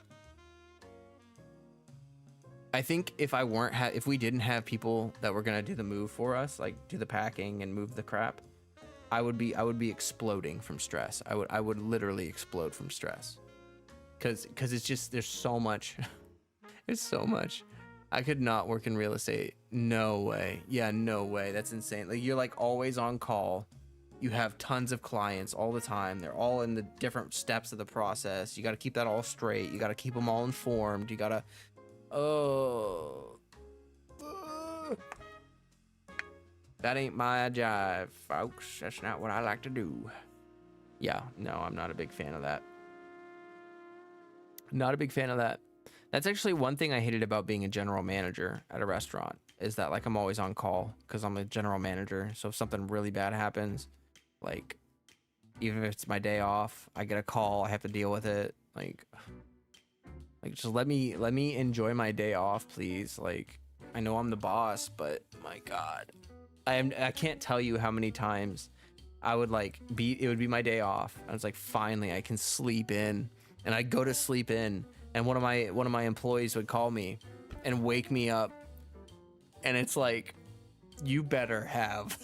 I think if we didn't have people that were gonna do the move for us, like do the packing and move the crap, I would be exploding from stress. I would literally explode from stress. Cause it's just, there's so much. There's so much. I could not work in real estate. No way. Yeah, no way. That's insane. Like you're like always on call. You have tons of clients all the time. They're all in the different steps of the process. You got to keep that all straight. You got to keep them all informed. You got to, that ain't my jive, folks. That's not what I like to do. Yeah, no, I'm not a big fan of that. Not a big fan of that. That's actually one thing I hated about being a general manager at a restaurant, is that like I'm always on call because I'm a general manager. So if something really bad happens, like even if it's my day off, I get a call, I have to deal with it. Like just let me enjoy my day off, please. Like I know I'm the boss, but my God, I can't tell you how many times I would it would be my day off. I was like, finally I can sleep in, and I'd go to sleep in, and one of my employees would call me and wake me up, and it's like, you better have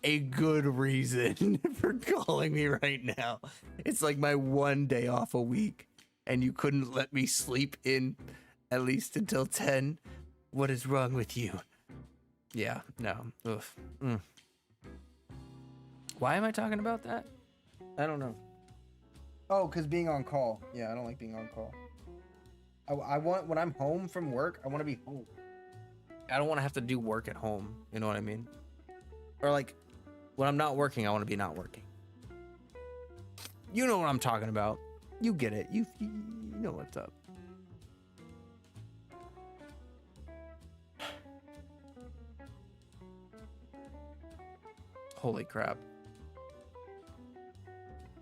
a good reason for calling me right now. It's like my one day off a week, and you couldn't let me sleep in at least until 10. What is wrong with you? Yeah, no. Oof. Why am I talking about that? I don't know. Oh, because being on call. Yeah, I don't like being on call. I want, when I'm home from work, I want to be home. I don't want to have to do work at home. You know what I mean? Or like, when I'm not working, I want to be not working. You know what I'm talking about. You get it. You know what's up. Holy crap.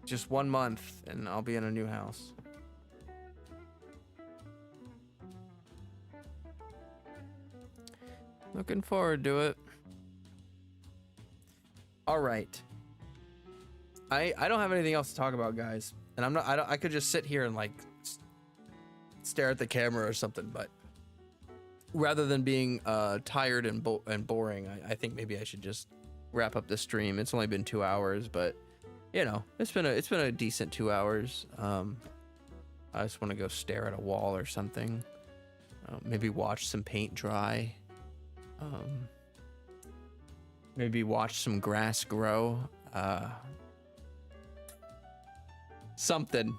Just 1 month and I'll be in a new house. Looking forward to it. All right. I don't have anything else to talk about, guys. And I could just sit here and like stare at the camera or something, but rather than being tired and boring, I think maybe I should just wrap up the stream. It's only been 2 hours, but you know, it's been a decent 2 hours. I just want to go stare at a wall or something. Maybe watch some paint dry. Maybe watch some grass grow. Something.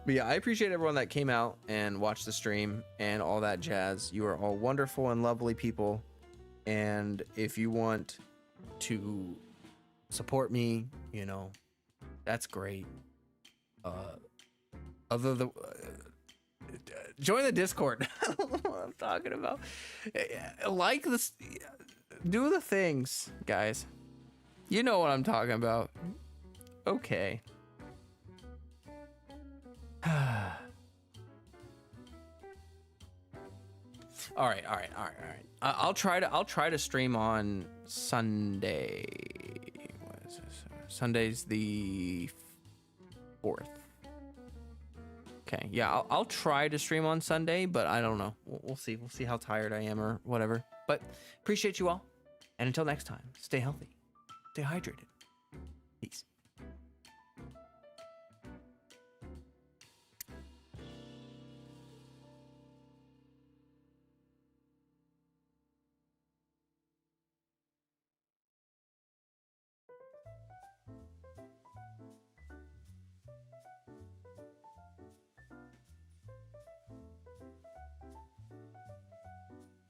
But yeah, I appreciate everyone that came out and watched the stream and all that jazz. You are all wonderful and lovely people. And if you want to support me, you know, that's great. join the Discord. I don't know what I'm talking about. Like this, do the things, guys. You know what I'm talking about. Okay. All right. I'll try to stream on Sunday. What is this? Sunday's the 4th. Okay, yeah, I'll try to stream on Sunday, but I don't know. We'll see. We'll see how tired I am or whatever. But appreciate you all, and until next time, stay healthy, stay hydrated. Peace.